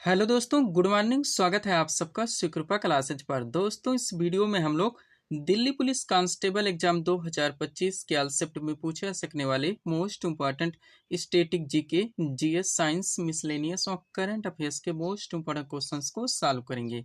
Hello दोस्तों, good morning. स्वागत है आप सबका सुकृपा क्लासेज पर। दोस्तों, इस वीडियो में हम लोग दिल्ली पुलिस कांस्टेबल एग्जाम 2025 के शिफ्ट में पूछे जा सकने वाले most important static GK, GS, science, miscellaneous और करंट अफेयर्स के मोस्ट इंपॉर्टेंट क्वेश्चंस को सॉल्व करेंगे।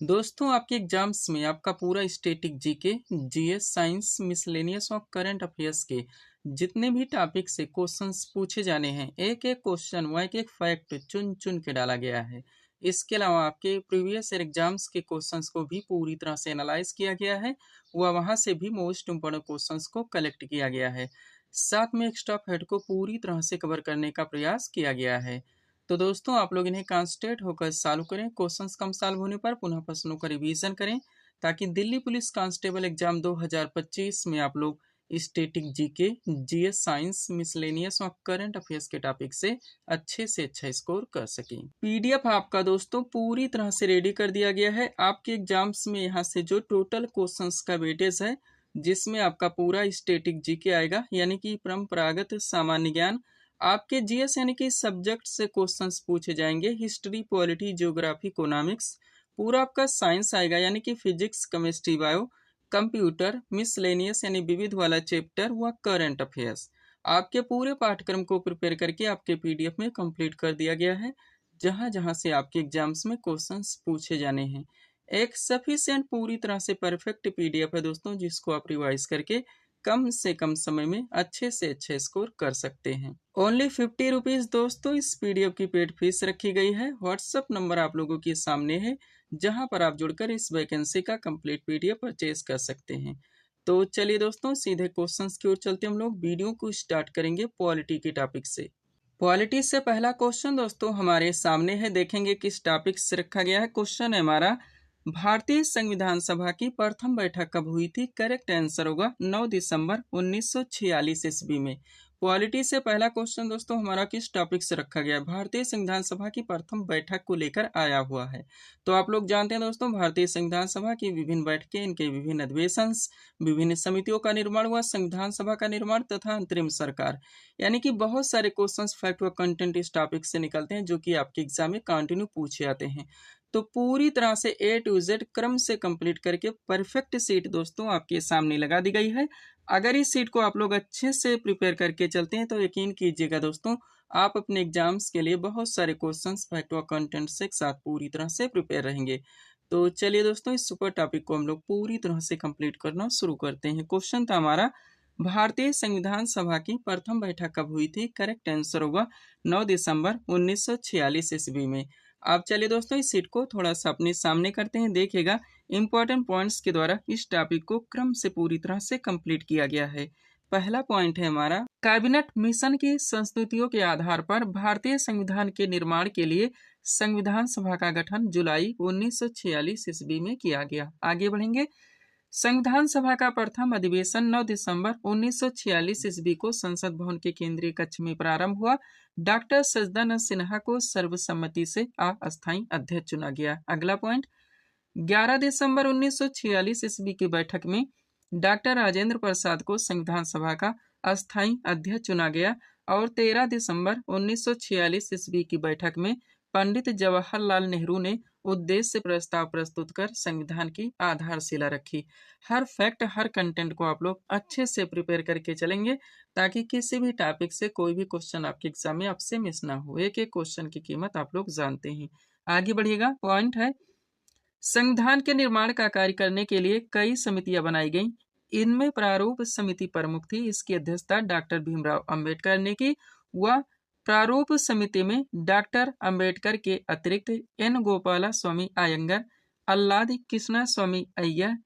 दोस्तों, आपके एग्जाम्स में आपका पूरा static GK, GS, science, miscellaneous और करंट अफेयर्स के जितने भी टॉपिक से क्वेश्चंस पूछे जाने हैं, एक एक क्वेश्चन व एक एक फैक्ट चुन चुन के डाला गया है। इसके अलावा आपके प्रीवियस ईयर एग्जाम्स के क्वेश्चंस को भी पूरी तरह से एनालाइज किया गया है व वहां से भी मोस्ट इंपोर्टेंट क्वेश्चंस को कलेक्ट किया गया है। साथ में एक्स्ट्रा फैक्ट को पूरी तरह से कवर करने का प्रयास किया गया है। तो दोस्तों, आप लोग इन्हें कॉन्सेंट्रेट होकर सॉल्व करें। क्वेश्चंस कम सॉल्व होने पर पुनः प्रश्नों का रिवीजन करें, ताकि दिल्ली पुलिस कांस्टेबल एग्जाम 2025 में आप लोग static GK, GS, science, miscellaneous और करंट अफेयर्स के टॉपिक से अच्छा स्कोर कर सकें। पीडीएफ आपका दोस्तों पूरी तरह से रेडी कर दिया गया है। आपके एग्जाम्स में यहाँ से जो टोटल क्वेश्चंस का वेटेज है, जिसमें आपका पूरा स्टैटिक जीके आएगा, यानी कि परंपरागत सामान्य ज्ञान। आपके जीएस यानी कि सब्जेक्ट से क्वेश्चंस पूछे जाएंगे, हिस्ट्री, पॉलिटी, ज्योग्राफी, इकोनॉमिक्स। पूरा आपका साइंस आएगा, यानी कि physics, chemistry, bio, computer, miscellaneous यानी विविध वाला चैप्टर व करंट अफेयर्स। आपके पूरे पाठ्यक्रम को प्रिपेयर करके आपके पीडीएफ में कंप्लीट कर दिया गया है, जहां जहां से आपके एग्जाम्स में क्वेश्चंस पूछे जाने हैं। एक सफिशिएंट पूरी तरह से परफेक्ट पीडीएफ है दोस्तों, जिसको आप रिवाइज करके कम से कम समय में अच्छे से अच्छे स्कोर कर सकते हैं। ओनली 50 रुपीज दोस्तों इस पीडीएफ की पेड फीस रखी गई है। व्हाट्सएप नंबर आप लोगों के सामने है, जहां पर आप जुड़कर इस वैकेंसी का कंप्लीट पीडीएफ परचेज कर सकते हैं। तो चलिए दोस्तों, सीधे क्वेश्चंस की ओर चलते हम लोग वीडियो को स्टार्ट करेंगे पॉलिटी के टॉपिक से। पॉलिटी से पहला क्वेश्चन दोस्तों हमारे सामने है, देखेंगे किस टॉपिक से रखा गया है। क्वेश्चन है हमारा, भारतीय संविधान सभा की प्रथम बैठक कब हुई थी? करेक्ट आंसर होगा 9 दिसंबर 1946 ईस्वी में। पॉलिटी से पहला क्वेश्चन दोस्तों हमारा किस टॉपिक से रखा गया है? भारतीय संविधान सभा की प्रथम बैठक को लेकर आया हुआ है। तो आप लोग जानते हैं दोस्तों, भारतीय संविधान सभा की विभिन्न बैठकें, इनके विभिन्न अधिवेशन, विभिन्न समितियों का निर्माण हुआ, संविधान सभा का निर्माण तथा अंतरिम सरकार, यानी कि बहुत सारे क्वेश्चंस फैक्ट व कंटेंट इस टॉपिक से निकलते हैं, जो कि आपके एग्जाम में कंटिन्यू पूछे जाते हैं। तो पूरी तरह से ए टू जेड क्रम से कंप्लीट करके परफेक्ट सीट दोस्तों आपके सामने लगा दी गई है। अगर इस सीट को आप लोग अच्छे से प्रिपेयर करके चलते हैं, तो यकीन कीजिएगा दोस्तों, आप अपने एग्जाम्स के लिए बहुत सारे क्वेश्चंस फैक्ट व कंटेंट से एक साथ पूरी तरह से प्रिपेयर रहेंगे। तो चलिए दोस्तों, इस सुपर टॉपिक को हम लोग पूरी तरह से कंप्लीट करना शुरू करते हैं। क्वेश्चन था हमारा, भारतीय संविधान सभा की प्रथम बैठक कब हुई थी? करेक्ट आंसर होगा 9 दिसंबर 1946 ईस्वी में। आप चलिए दोस्तों, इस सीट को थोड़ा सा अपने सामने करते हैं। देखिएगा, इंपॉर्टेंट पॉइंट्स के द्वारा इस टॉपिक को क्रम से पूरी तरह से कंप्लीट किया गया है। पहला पॉइंट है हमारा, कैबिनेट मिशन की संस्तुतियों के आधार पर भारतीय संविधान के निर्माण के लिए संविधान सभा का गठन जुलाई 1946 ईस्वी में किया गया। आगे बढ़ेंगे। संविधान सभा का प्रथम अधिवेशन 9 दिसंबर 1946 ईस्वी को संसद भवन के केंद्रीय कक्ष में प्रारंभ हुआ। डॉक्टर सच्चिदानंद सिन्हा को सर्वसम्मति से अस्थायी अध्यक्ष चुना गया। अगला पॉइंट, 11 दिसंबर 1946 ईस्वी की बैठक में डॉक्टर राजेंद्र प्रसाद को संविधान सभा का अस्थायी अध्यक्ष चुना गया और 13 दिसंबर 1946 ईस्वी की बैठक में पंडित जवाहरलाल नेहरू ने उद्देश्य प्रस्ताव प्रस्तुत कर संविधान की आधारशिला रखी। हर फैक्ट, हर कंटेंट को आप लोग अच्छे से प्रिपेयर करके चलेंगे, ताकि किसी भी टॉपिक से कोई भी क्वेश्चन आपके एग्जाम में आपसे मिस ना हो। एक एक क्वेश्चन की कीमत आप लोग जानते हैं। आगे बढ़िएगा। पॉइंट है, संविधान के निर्माण का कार्य करने के लिए कई समितियां बनाई गईं। इनमें प्रारूप समिति प्रमुख थी। इसकी अध्यक्षता डॉक्टर भीमराव अंबेडकर ने की। वह प्रारूप समिति में डॉक्टर अंबेडकर के अतिरिक्त एन गोपाला स्वामी अयंगर, अल्लाद कृष्णा स्वामी अय्यर,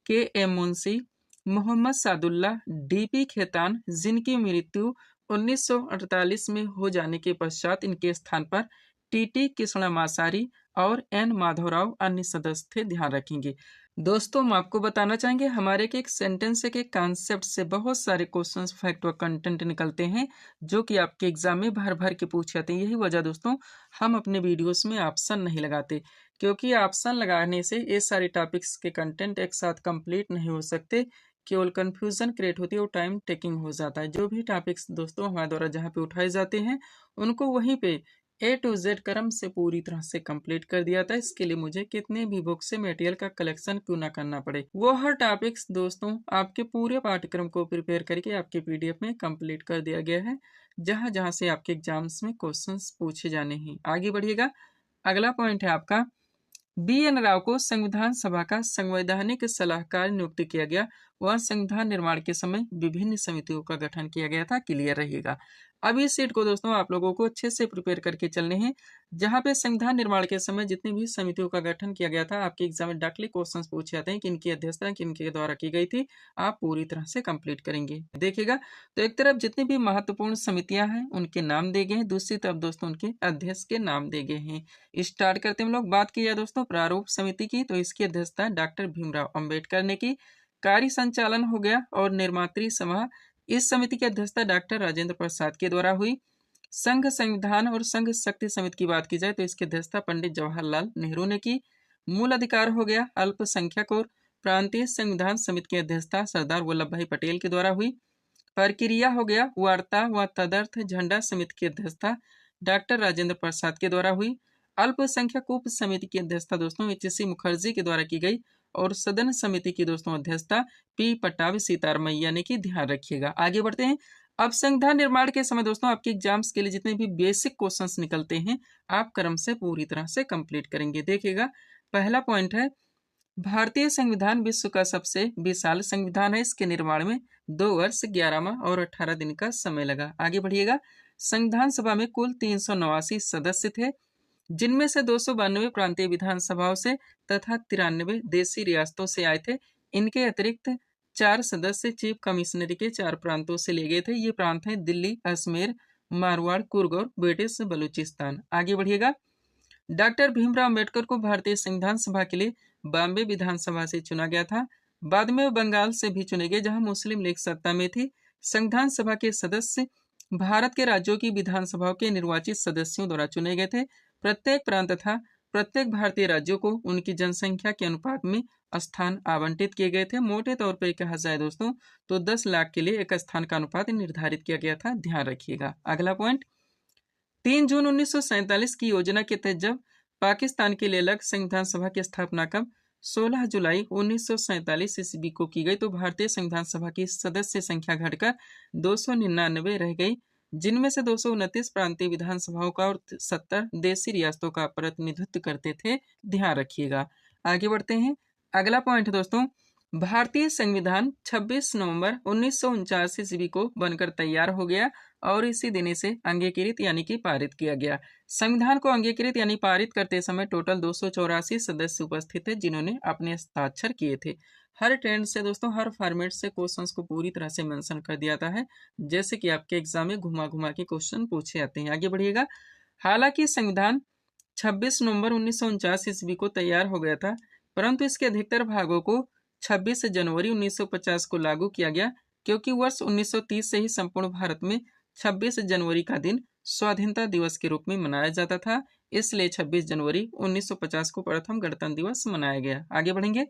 के एम मुंशी, मोहम्मद सादुल्ला, डीपी खेतान, जिनकी मृत्यु 1948 में हो जाने के पश्चात इनके स्थान पर टीटी कृष्णमाचारी और एन माधवराव अन्य सदस्य थे। ध्यान रखेंगे दोस्तों, हम आपको बताना चाहेंगे, हमारे के एक सेंटेंस के कॉन्सेप्ट से बहुत सारे क्वेश्चंस, फैक्ट व कंटेंट निकलते हैं, जो कि आपके एग्जाम में भर भर के पूछे जाते हैं। यही वजह दोस्तों, हम अपने वीडियोस में ऑप्शन नहीं लगाते, क्योंकि ऑप्शन लगाने से ये सारे टॉपिक्स के कंटेंट एक साथ कंप्लीट नहीं हो सकते, केवल कंफ्यूजन क्रिएट होती है और टाइम टेकिंग हो जाता है। जो भी टॉपिक्स दोस्तों हमारे द्वारा जहाँ पे उठाए जाते हैं, उनको वहीं पे A to Z क्रम से पूरी तरह से कंप्लीट कर दिया था। इसके लिए मुझे कितने भी बुक से मटेरियल का कलेक्शन क्यों ना करना पड़े। वो हर टॉपिक्स दोस्तों आपके पूरे पाठ्यक्रम को प्रिपेयर करके आपके PDF में कंप्लीट कर दिया गया है, जहां जहां से आपके एग्जाम्स में क्वेश्चंस पूछे जाने हैं। आगे बढ़िएगा। अगला पॉइंट है आपका, BN राव को संविधान सभा का संवैधानिक सलाहकार नियुक्त किया गया। वह संविधान निर्माण के समय विभिन्न समितियों का गठन किया गया था। क्लियर रहिएगा। अब इस सीट को दोस्तों आप लोगों को अच्छे से प्रिपेयर करके चलने हैं, जहां पे संविधान निर्माण के समय जितनी भी समितियों का गठन किया गया था, आपके एग्जाम में डायरेक्टली क्वेश्चंस पूछे जाते हैं कि इनकी अध्यक्षता किनके द्वारा की गई थी। आप पूरी तरह से कंप्लीट करेंगे। देखिएगा, तो एक तरफ जितनी भी महत्वपूर्ण समितियां हैं उनके नाम दिए गए हैं, दूसरी तरफ दोस्तों उनके अध्यक्ष के नाम दिए गए हैं। स्टार्ट करते हैं हम लोग। बात की जाए दोस्तों प्रारूप समिति की, तो इसकी अध्यक्षता डॉक्टर भीमराव अंबेडकर ने की। कार्य संचालन हो गया और निर्मात्री सभा, इस समिति की अध्यक्षता डॉक्टर राजेंद्र प्रसाद के द्वारा हुई। संघ संविधान और संघ शक्ति समिति की बात की जाए तो इसकी अध्यक्षता पंडित जवाहरलाल नेहरू ने की। मूल अधिकार हो गया अल्पसंख्यक और प्रांतीय संविधान समिति की अध्यक्षता सरदार वल्लभ भाई पटेल के द्वारा हुई। प्रक्रिया हो गया वार्ता व तदर्थ झंडा समिति की अध्यक्षता डॉक्टर राजेंद्र प्रसाद के द्वारा हुई। अल्पसंख्यक उप समिति की अध्यक्षता दोस्तों HC मुखर्जी के द्वारा की गई और सदन समिति की दोस्तों अध्यक्षता P पट्टाभी सीतारमैया ने की। ध्यान रखिएगा। आगे बढ़ते हैं। अब संविधान निर्माण के समय दोस्तों आपके एग्जाम्स के लिए जितने भी बेसिक क्वेश्चंस निकलते हैं, आप क्रम से पूरी तरह से कंप्लीट करेंगे। देखिएगा, पहला पॉइंट है, भारतीय संविधान विश्व का सबसे विशाल संविधान है। इसके निर्माण में 2 वर्ष 11 माह और 18 दिन का समय लगा। आगे बढ़िएगा। संविधान सभा में कुल 389 सदस्य थे, जिनमें से 292 प्रांतीय विधानसभाओं से तथा 93 देशी रियासतों से आए थे। इनके अतिरिक्त 4 सदस्य चीफ कमिश्नरी के 4 प्रांतों से लिए गए थे। ये प्रांत हैं दिल्ली, अजमेर, मारवाड़, कुर्ग और ब्रिटिश बलूचिस्तान। आगे बढ़िएगा। डॉक्टर भीमराव अंबेडकर को भारतीय संविधान सभा के लिए बॉम्बे विधानसभा से चुना गया था। बाद में बंगाल से भी चुने गए, जहां मुस्लिम लीग सत्ता में थी। संविधान सभा के सदस्य भारत के राज्यों की विधानसभाओं के निर्वाचित सदस्यों द्वारा चुने गए थे। प्रत्येक प्रांत तथा प्रत्येक भारतीय राज्यों को उनकी जनसंख्या के अनुपात में स्थान आवंटित किए गए थे। मोटे तौर पर कहा जाए दोस्तों तो 10 लाख के लिए एक स्थान का अनुपात निर्धारित किया गया था। ध्यान रखिएगा। अगला पॉइंट, 3 जून 1947 की योजना के तहत जब पाकिस्तान के लिए अलग संविधान सभा की स्थापना कब 16 जुलाई 1947 ईस्वी को की गई, तो भारतीय संविधान सभा की सदस्य संख्या घटकर 299 रह गई, जिनमें से 229 प्रांतीय विधानसभाओं का और 70 देशी रियासतों का प्रतिनिधित्व करते थे। ध्यान रखिएगा। आगे बढ़ते हैं। अगला पॉइंट दोस्तों, भारतीय संविधान 26 नवंबर 1949 ईस्वी को बनकर तैयार हो गया और इसी दिन इसे अंगीकृत यानी कि पारित किया गया। संविधान को अंगीकृत यानी पारित करते समय टोटल 284 सदस्य उपस्थित थे, जिन्होंने अपने हस्ताक्षर किए थे। हर ट्रेंड से दोस्तों, हर फॉर्मेट से क्वेश्चंस को पूरी तरह से मेंशन कर दिया जाता है, जैसे कि आपके एग्जाम में घुमा घुमा के क्वेश्चन पूछे जाते हैं। आगे बढ़िएगा। हालांकि संविधान 26 नवंबर 1949 ईस्वी को तैयार हो गया था, परंतु इसके अधिकतर भागों को 26 जनवरी 1950 को लागू किया गया, क्योंकि वर्ष 1930 से ही संपूर्ण भारत में 26 जनवरी का दिन स्वाधीनता दिवस के रूप में मनाया जाता था। इसलिए 26 जनवरी 1950 को प्रथम गणतंत्र दिवस मनाया गया। आगे बढ़ेंगे।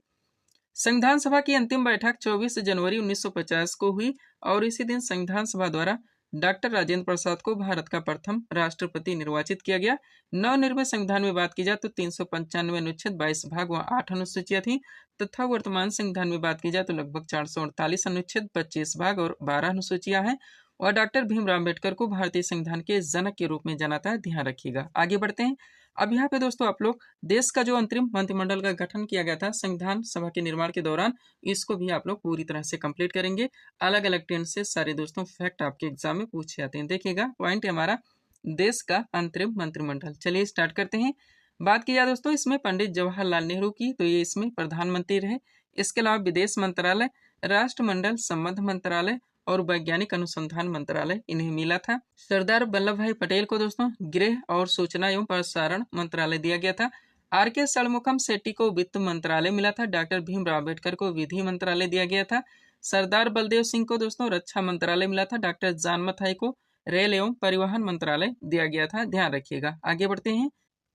संविधान सभा की अंतिम बैठक 24 जनवरी 1950 को हुई और इसी दिन संविधान सभा द्वारा डॉक्टर राजेंद्र प्रसाद को भारत का प्रथम राष्ट्रपति निर्वाचित किया गया। नवनिर्मित संविधान में बात की जाए तो 395 अनुच्छेद 22 भाग व 8 अनुसूचियां थी, तथा वर्तमान संविधान में बात की जाए तो लगभग 448 अनुच्छेद 25 भाग और 12 अनुसूचियां हैं और डॉक्टर भीमराव अंबेडकर को भारतीय संविधान के जनक के रूप में जाना जाता है। ध्यान रखिएगा। आगे बढ़ते हैं। अब यहाँ पे दोस्तों आप लोग देश का जो अंतरिम मंत्रिमंडल का गठन किया गया था संविधान सभा के निर्माण के दौरान, इसको भी आप लोग पूरी तरह से कंप्लीट करेंगे। अलग अलग ट्रेंड से सारे दोस्तों फैक्ट आपके एग्जाम में पूछे जाते हैं। देखिएगा, पॉइंट है हमारा देश का अंतरिम मंत्रिमंडल। चलिए स्टार्ट करते हैं। बात की जाए दोस्तों इसमें पंडित जवाहरलाल नेहरू की, तो ये इसमें प्रधानमंत्री रहे। इसके अलावा विदेश मंत्रालय, राष्ट्रमंडल संबंध मंत्रालय और वैज्ञानिक अनुसंधान मंत्रालय इन्हें मिला था। सरदार वल्लभ भाई पटेल को दोस्तों गृह और सूचना एवं प्रसारण मंत्रालय दिया गया था। RK षणमुखम शेट्टी को वित्त मंत्रालय मिला था। डॉक्टर भीमराव अम्बेडकर को विधि मंत्रालय दिया गया था। सरदार बलदेव सिंह को दोस्तों रक्षा मंत्रालय मिला था। डॉक्टर जॉन मथाई को रेल एवं परिवहन मंत्रालय दिया गया था। ध्यान रखिएगा। आगे बढ़ते हैं।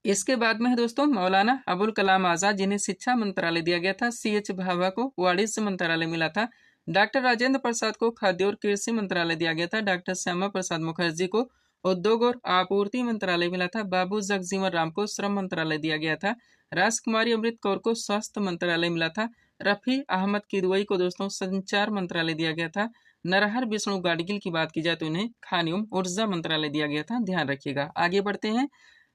इसके बाद में है दोस्तों मौलाना अबुल कलाम आजाद, जिन्हें शिक्षा मंत्रालय दिया गया था। CH भाभा को वाणिज्य मंत्रालय मिला था। डॉक्टर राजेंद्र प्रसाद को खाद्य और कृषि मंत्रालय दिया गया था। डॉक्टर श्यामा प्रसाद मुखर्जी को उद्योग और आपूर्ति मंत्रालय मिला था। बाबू जगजीवन राम को श्रम मंत्रालय दिया गया था। राजकुमारी अमृत कौर को स्वास्थ्य मंत्रालय मिला था। रफी अहमद किदवई को दोस्तों संचार मंत्रालय दिया गया था। नरहर विष्णु गाडगिल की बात की जाए तो इन्हें खान एवं ऊर्जा मंत्रालय दिया गया था, ध्यान रखिएगा। आगे बढ़ते हैं।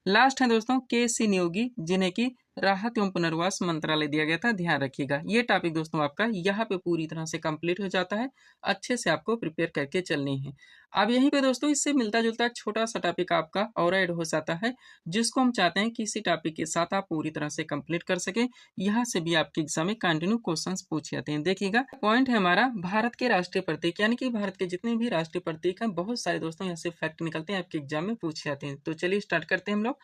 लास्ट है दोस्तों के.सी. नियोगी, जिन्हें की राहत एवं पुनर्वास मंत्रालय दिया गया था, ध्यान रखिएगा। ये टॉपिक दोस्तों आपका यहाँ पे पूरी तरह से कंप्लीट हो जाता है। अच्छे से आपको प्रिपेयर करके चलनी है। अब यहीं पे दोस्तों इससे मिलता जुलता छोटा सा टॉपिक आपका और ऐड हो जाता है, जिसको हम चाहते हैं कि इसी टॉपिक के साथ आप पूरी तरह से कंप्लीट कर सके। यहाँ से भी आपके एग्जाम में कंटिन्यू क्वेश्चंस पूछे जाते हैं। देखिएगा, पॉइंट है हमारा भारत के राष्ट्रीय प्रतीक, यानी कि भारत के जितने भी राष्ट्रीय प्रतीक हैं, बहुत सारे दोस्तों यहाँ से फैक्ट निकलते हैं, आपके एग्जाम में पूछे जाते हैं। तो चलिए स्टार्ट करते हैं हम लोग।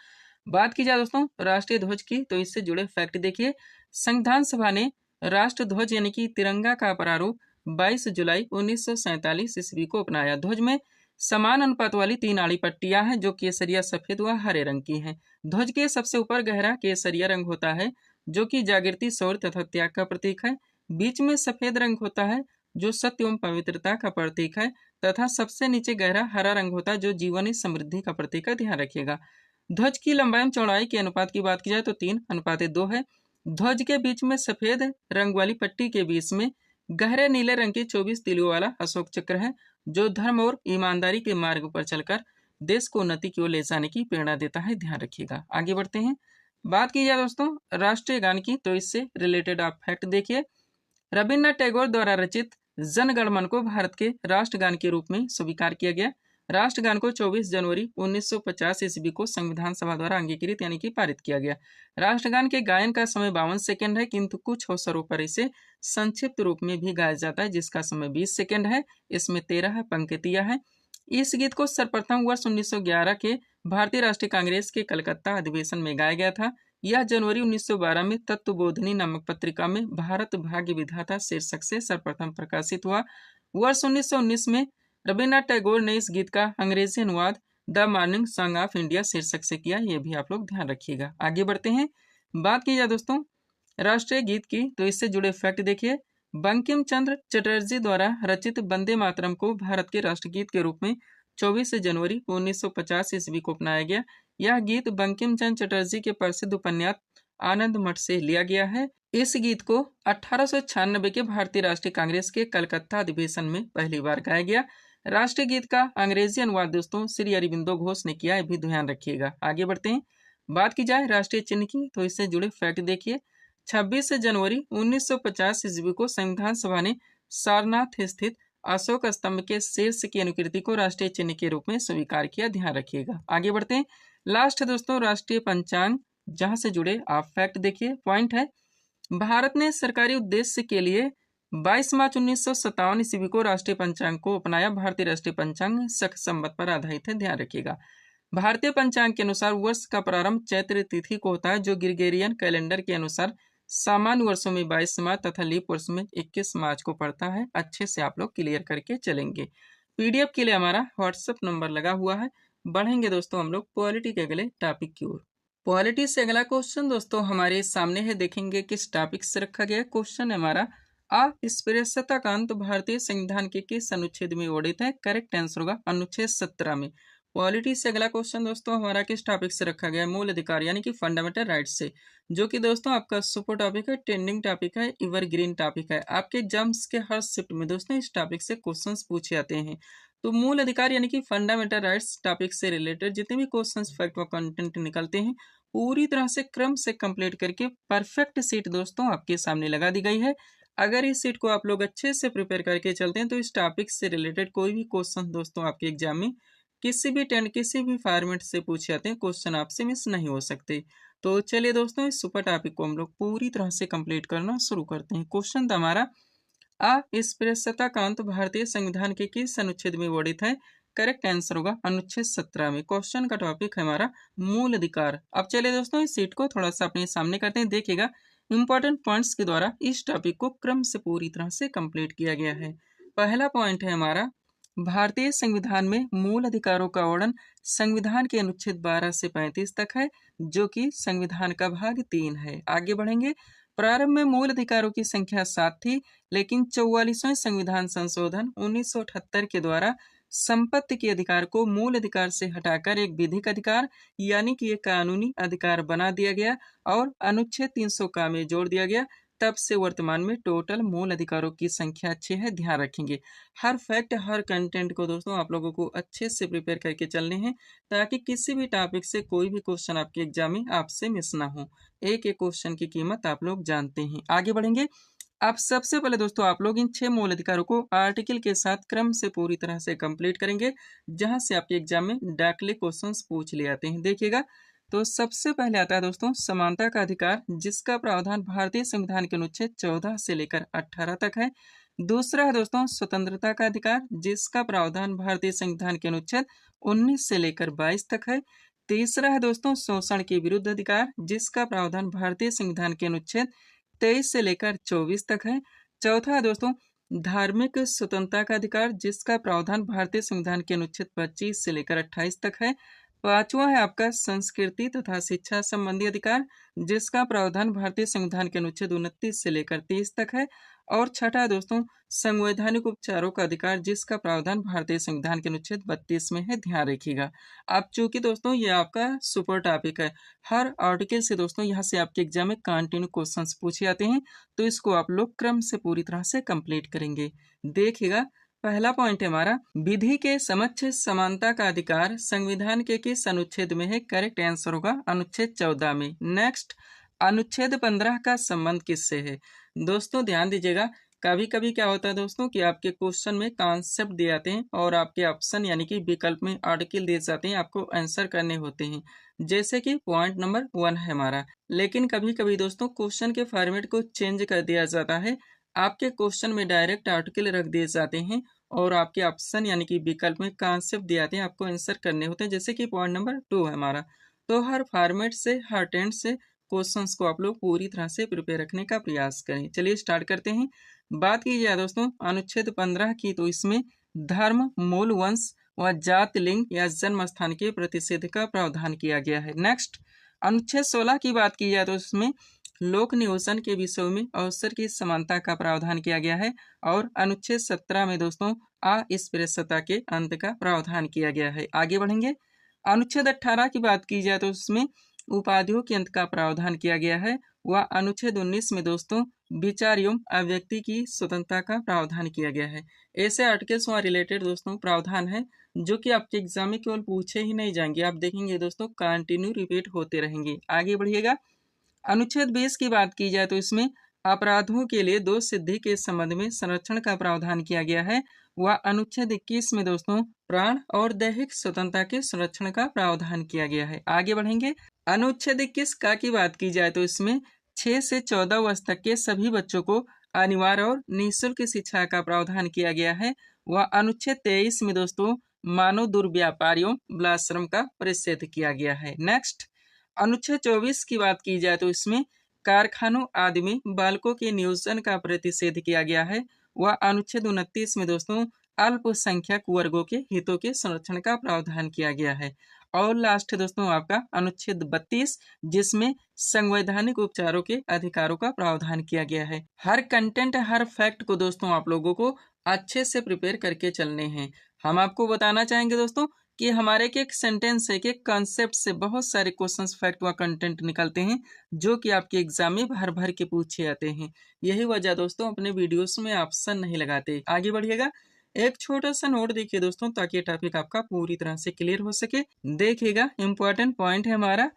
बात की जाए दोस्तों राष्ट्रीय ध्वज की, तो इससे जुड़े फैक्ट देखिए। संविधान सभा ने राष्ट्र ध्वज यानी कि तिरंगा का प्रारूप 22 जुलाई 1947 ईस्वी को अपनाया। ध्वज में समान अनुपात वाली 3 आड़ी पट्टियां हैं, जो केसरिया, सफेद व हरे रंग की हैं। ध्वज के सबसे ऊपर गहरा केसरिया रंग होता है, जो कि जागृति, शौर्य तथा त्याग का प्रतीक है। बीच में सफेद रंग होता है, जो सत्य एवं पवित्रता का प्रतीक है, तथा सबसे नीचे गहरा हरा रंग होता है, जो जीवन समृद्धि का प्रतीक है, ध्यान रखिएगा। ध्वज की लंबाई एवं चौड़ाई के अनुपात की बात की जाए तो 3:2 है। ध्वज के बीच में सफेद रंग वाली पट्टी के बीच में गहरे नीले रंग की 24 तीलियों वाला अशोक चक्र है, जो धर्म और ईमानदारी के मार्ग पर चलकर देश को उन्नति की ओर ले जाने की प्रेरणा देता है, ध्यान रखिएगा। आगे बढ़ते हैं। बात की जाए दोस्तों राष्ट्रीय गान की, तो इससे रिलेटेड आप फैक्ट देखिए। रविन्द्रनाथ टैगोर द्वारा रचित जन गण मन को भारत के राष्ट्रगान के रूप में स्वीकार किया गया। राष्ट्रगान को 24 जनवरी 1950 ईस्वी को संविधान सभा द्वारा अंगीकृत यानी कि पारित किया गया। राष्ट्रगान के गायन का समय 52 सेकंड है, किंतु कुछ अवसरों पर इसे संक्षिप्त रूप में भी गाया जाता है, जिसका समय 20 सेकंड है। इसमें 13 पंक्तियां हैं। इस गीत को सर्वप्रथम वर्ष 1911 के भारतीय राष्ट्रीय कांग्रेस के कलकत्ता अधिवेशन में गाया गया था। यह जनवरी 1912 में तत्वबोधिनी नामक पत्रिका में भारत भाग्य विधाता शीर्षक से सर्वप्रथम प्रकाशित हुआ। वर्ष 1919 में रविन्द्रनाथ टैगोर ने इस गीत का अंग्रेजी अनुवाद the morning song of India शीर्षक से किया। यह भी आप लोग ध्यान रखिएगा। आगे बढ़ते हैं। बात की जाए दोस्तों राष्ट्रीय गीत की, तो इससे जुड़े फैक्ट देखिए। बंकिम चंद्र चटर्जी द्वारा रचित वंदे मातरम को भारत के राष्ट्रगीत के रूप में 24 जनवरी 1950 ईस्वी को अपनाया गया। यह गीत बंकिम चंद्र चटर्जी के प्रसिद्ध उपन्यास आनंद मठ से लिया गया है। इस गीत को 1896 के भारतीय राष्ट्रीय कांग्रेस के कलकत्ता अधिवेशन में पहली बार गाया गया। राष्ट्रीय गीत का अंग्रेजी अनुवाद दोस्तों श्री अरविंदो घोष ने किया, भी ध्यान रखिएगा। आगे बढ़ते हैं। बात की जाए राष्ट्रीय चिन्ह की, तो इससे जुड़े फैक्ट देखिए। 26 जनवरी 1950 ईस्वी को संविधान सभा ने सारनाथ स्थित अशोक स्तंभ के शीर्ष की अनुकृति को राष्ट्रीय चिन्ह के रूप में स्वीकार किया, ध्यान रखिएगा। आगे बढ़ते हैं। लास्ट है दोस्तों राष्ट्रीय पंचांग, जहां से जुड़े आप फैक्ट देखिए। पॉइंट है भारत ने सरकारी उद्देश्य के लिए 22 मार्च 1957 ईस्वी को राष्ट्रीय पंचांग को अपनाया। भारतीय राष्ट्रीय पंचांग शक संवत पर आधारित है, ध्यान रखिएगा। भारतीय पंचांग के अनुसार वर्ष का प्रारंभ चैत्र तिथि को होता है, जो ग्रिगोरियन कैलेंडर के अनुसार सामान्य वर्षों में 22 मार्च तथा लीप वर्ष में 21 मार्च को पड़ता है। अच्छे से आप लोग क्लियर करके चलेंगे। पीडीएफ के लिए हमारा व्हाट्सएप नंबर लगा हुआ है। बढ़ेंगे दोस्तों हम लोग पॉलिटी के अगले टॉपिक की ओर। पॉलिटी से अगला क्वेश्चन दोस्तों हमारे सामने है, देखेंगे किस टॉपिक से रखा गया। क्वेश्चन है हमारा अस्पृश्यता का अंत भारतीय संविधान के किस अनुच्छेद में वर्णित है। करेक्ट आंसर होगा अनुच्छेद 17 में। पॉलिटी से अगला क्वेश्चन दोस्तों हमारा किस टॉपिक से रखा गया है। मूल अधिकार यानी कि फंडामेंटल राइट्स से, जो कि दोस्तों आपका सुपर टॉपिक है, ट्रेंडिंग टॉपिक है, एवरग्रीन टॉपिक है। आपके एग्जाम्स के हर शिफ्ट में दोस्तों इस टॉपिक से क्वेश्चंस पूछे जाते हैं। तो मूल अधिकार यानी कि फंडामेंटल राइट्स टॉपिक से रिलेटेड जितने भी क्वेश्चंस फैक्ट व कंटेंट निकलते हैं, पूरी तरह से क्रम से कंप्लीट करके परफेक्ट सीट दोस्तों आपके सामने लगा दी गई है। अगर इस सीट को आप लोग अच्छे से प्रिपेयर करके चलते हैं, तो इस टॉपिक से रिलेटेड कोई भी क्वेश्चन दोस्तों आपके एग्जाम में किसी भी टेंड किसी भी फॉर्मेट से पूछे जाते हैं, क्वेश्चन आपसे मिस नहीं हो सकते। तो चलिए दोस्तों इस सुपर टॉपिक को हम लोग पूरी तरह से कंप्लीट करना शुरू करते हैं। क्वेश्चन था हमारा अस्पृश्यता का अंत भारतीय संविधान के किस अनुच्छेद में वर्णित है। करेक्ट आंसर होगा अनुच्छेद 17 में। क्वेश्चन का टॉपिक है हमारा मूल अधिकार। अब चलिए दोस्तों इस सीट को थोड़ा सा अपने सामने करते हैं। देखिएगा इंपॉर्टेंट पॉइंट्स के द्वारा इस टॉपिक को क्रम से पूरी तरह से कंप्लीट किया गया है। पहला पॉइंट है हमारा भारतीय संविधान में मूल अधिकारों का वर्णन संविधान के अनुच्छेद 12 से 35 तक है, जो कि संविधान का भाग 3 है। आगे बढ़ेंगे। प्रारंभ में मूल अधिकारों की संख्या 7 थी, लेकिन 44वें संविधान संशोधन 1978 के द्वारा संपत्ति के अधिकार को मूल अधिकार से हटाकर एक विधिक अधिकार यानी कि एक कानूनी अधिकार बना दिया गया और अनुच्छेद 300 का में जोड़ दिया गया। तब से वर्तमान में टोटल मूल अधिकारों की संख्या 6 है, ध्यान रखेंगे। हर फैक्ट हर कंटेंट को दोस्तों आप लोगों को अच्छे से प्रिपेयर करके चलने हैं ताकि किसी भी टॉपिक से कोई भी क्वेश्चन आपके एग्जाम में आपसे मिस ना हो। एक एक क्वेश्चन की कीमत आप लोग जानते हैं। आगे बढ़ेंगे। आप सबसे पहले दोस्तों आप लोग इन 6 मूल अधिकारों को आर्टिकल के साथ क्रम से पूरी तरह से कंप्लीट करेंगे, जहां से आपके एग्जाम में डायरेक्टली क्वेश्चंस पूछ लिए आते हैं। देखिएगा, तो सबसे पहले आता है दोस्तों समानता का अधिकार, जिसका प्रावधान भारतीय संविधान के अनुच्छेद 14 से लेकर 18 तक है। दूसरा है दोस्तों स्वतंत्रता का अधिकार, जिसका प्रावधान भारतीय संविधान के अनुच्छेद 19 से लेकर 22 तक है। तीसरा है दोस्तों शोषण के विरुद्ध अधिकार, जिसका प्रावधान भारतीय संविधान के अनुच्छेद 23 से लेकर 24 तक है। चौथा है दोस्तों धार्मिक स्वतंत्रता का अधिकार, जिसका प्रावधान भारतीय संविधान के अनुच्छेद 25 से लेकर 28 तक है। पांचवा है आपका संस्कृति तथा शिक्षा संबंधी अधिकार, जिसका प्रावधान भारतीय संविधान के अनुच्छेद 29 से लेकर 30 तक है। और छठा है दोस्तों संवैधानिक उपचारों का अधिकार, जिसका प्रावधान भारतीय संविधान के अनुच्छेद 32 में है, ध्यान रखिएगा। अब चूंकि दोस्तों ये आपका सुपर टॉपिक है, हर आर्टिकल से दोस्तों यहाँ से आपके एग्जाम में कंटिन्यू क्वेश्चंस पूछे जाते हैं, तो इसको आप लोग क्रम से पूरी तरह से कंप्लीट करेंगे। देखिएगा, पहला पॉइंट है हमारा विधि के समक्ष समानता का अधिकार संविधान के किस अनुच्छेद में है? करेक्ट आंसर होगा अनुच्छेद 14 में। नेक्स्ट, अनुच्छेद 15 का संबंध किससे है? दोस्तों ध्यान दीजिएगा, कभी कभी क्या होता है दोस्तों कि आपके क्वेश्चन में कॉन्सेप्ट दिए जाते हैं और आपके ऑप्शन यानी कि विकल्प में आर्टिकल दिए जाते हैं, आपको आंसर करने होते हैं। जैसे कि पॉइंट नंबर 1 है हमारा, लेकिन कभी कभी दोस्तों क्वेश्चन के फॉर्मेट को चेंज कर दिया जाता है। आपके क्वेश्चन में डायरेक्ट आर्टिकल रख दिए जाते हैं और आपके ऑप्शन यानी कि विकल्प में कॉन्सेप्ट दिए जाते हैं, आपको आंसर करने होते हैं। जैसे कि पॉइंट नंबर 2 है हमारा। तो हर फॉर्मेट से हर टेंस से क्वेश्चंस को आप लोग पूरी तरह से प्रिपेयर रखने का प्रयास करें। चलिए स्टार्ट करते हैं। बात की जाए दोस्तों अनुच्छेद 15 की, तो इसमें धर्म, मूल वंश व जाति, लिंग या जन्म स्थान के प्रतिषेध का प्रावधान किया गया है। नेक्स्ट, अनुच्छेद 16 की बात की जाए तो इसमें लोक नियोजन के विषयों में अवसर की समानता का प्रावधान किया गया है। और अनुच्छेद 17 में दोस्तों अस्पृश्यता के अंत का प्रावधान किया गया है। आगे बढ़ेंगे। अनुच्छेद 18 की बात की जाए तो उसमें उपाधियों के अंत का प्रावधान किया गया है। वह अनुच्छेद 19 में दोस्तों विचार एवं अभिव्यक्ति की स्वतंत्रता का प्रावधान किया गया है। ऐसे आर्टिकल्स वहाँ रिलेटेड दोस्तों प्रावधान है जो कि आपके एग्जाम में केवल पूछे ही नहीं जाएंगे, आप देखेंगे दोस्तों कंटिन्यू रिपीट होते रहेंगे। आगे बढ़िएगा। अनुच्छेद 20 की बात की जाए तो इसमें अपराधों के लिए दोष सिद्धि के संबंध में संरक्षण का प्रावधान किया गया है। वह अनुच्छेद 21 में दोस्तों प्राण और दैहिक स्वतंत्रता के संरक्षण का प्रावधान किया गया है। आगे बढ़ेंगे। अनुच्छेद 21 का की बात की जाए तो इसमें 6 से 14 वर्ष तक के सभी बच्चों को अनिवार्य और निःशुल्क शिक्षा का प्रावधान किया गया है। वह अनुच्छेद 23 में दोस्तों मानव दुर्व्यापारियों बलाश्रम का परिच्छेद किया गया है। नेक्स्ट, अनुच्छेद 24 की बात की जाए तो इसमें कारखानों आदि में बालकों के नियोजन का प्रतिषेध किया गया है। वह अनुच्छेद 29 में दोस्तों अल्पसंख्यक वर्गों के हितों के संरक्षण का प्रावधान किया गया है। और लास्ट है दोस्तों आपका अनुच्छेद 32, जिसमें संवैधानिक उपचारों के अधिकारों का प्रावधान किया गया है। हर कंटेंट हर फैक्ट को दोस्तों आप लोगों को अच्छे से प्रिपेयर करके चलने हैं। हम आपको बताना चाहेंगे दोस्तों कि हमारे एक सेंटेंस है कि कॉन्सेप्ट से बहुत सारे क्वेश्चंस फैक्ट व कंटेंट निकलते हैं जो कि आपके एग्जाम में भर भर के पूछे जाते हैं। यही वजह दोस्तों अपने वीडियोस में ऑप्शन नहीं लगाते। आगे बढ़िएगा। एक छोटा सा नोट देखिए दोस्तों ताकि ये टॉपिक आपका पूरी तरह से क्लियर हो सके। देखिएगा, इंपॉर्टेंट पॉइंट है हमारा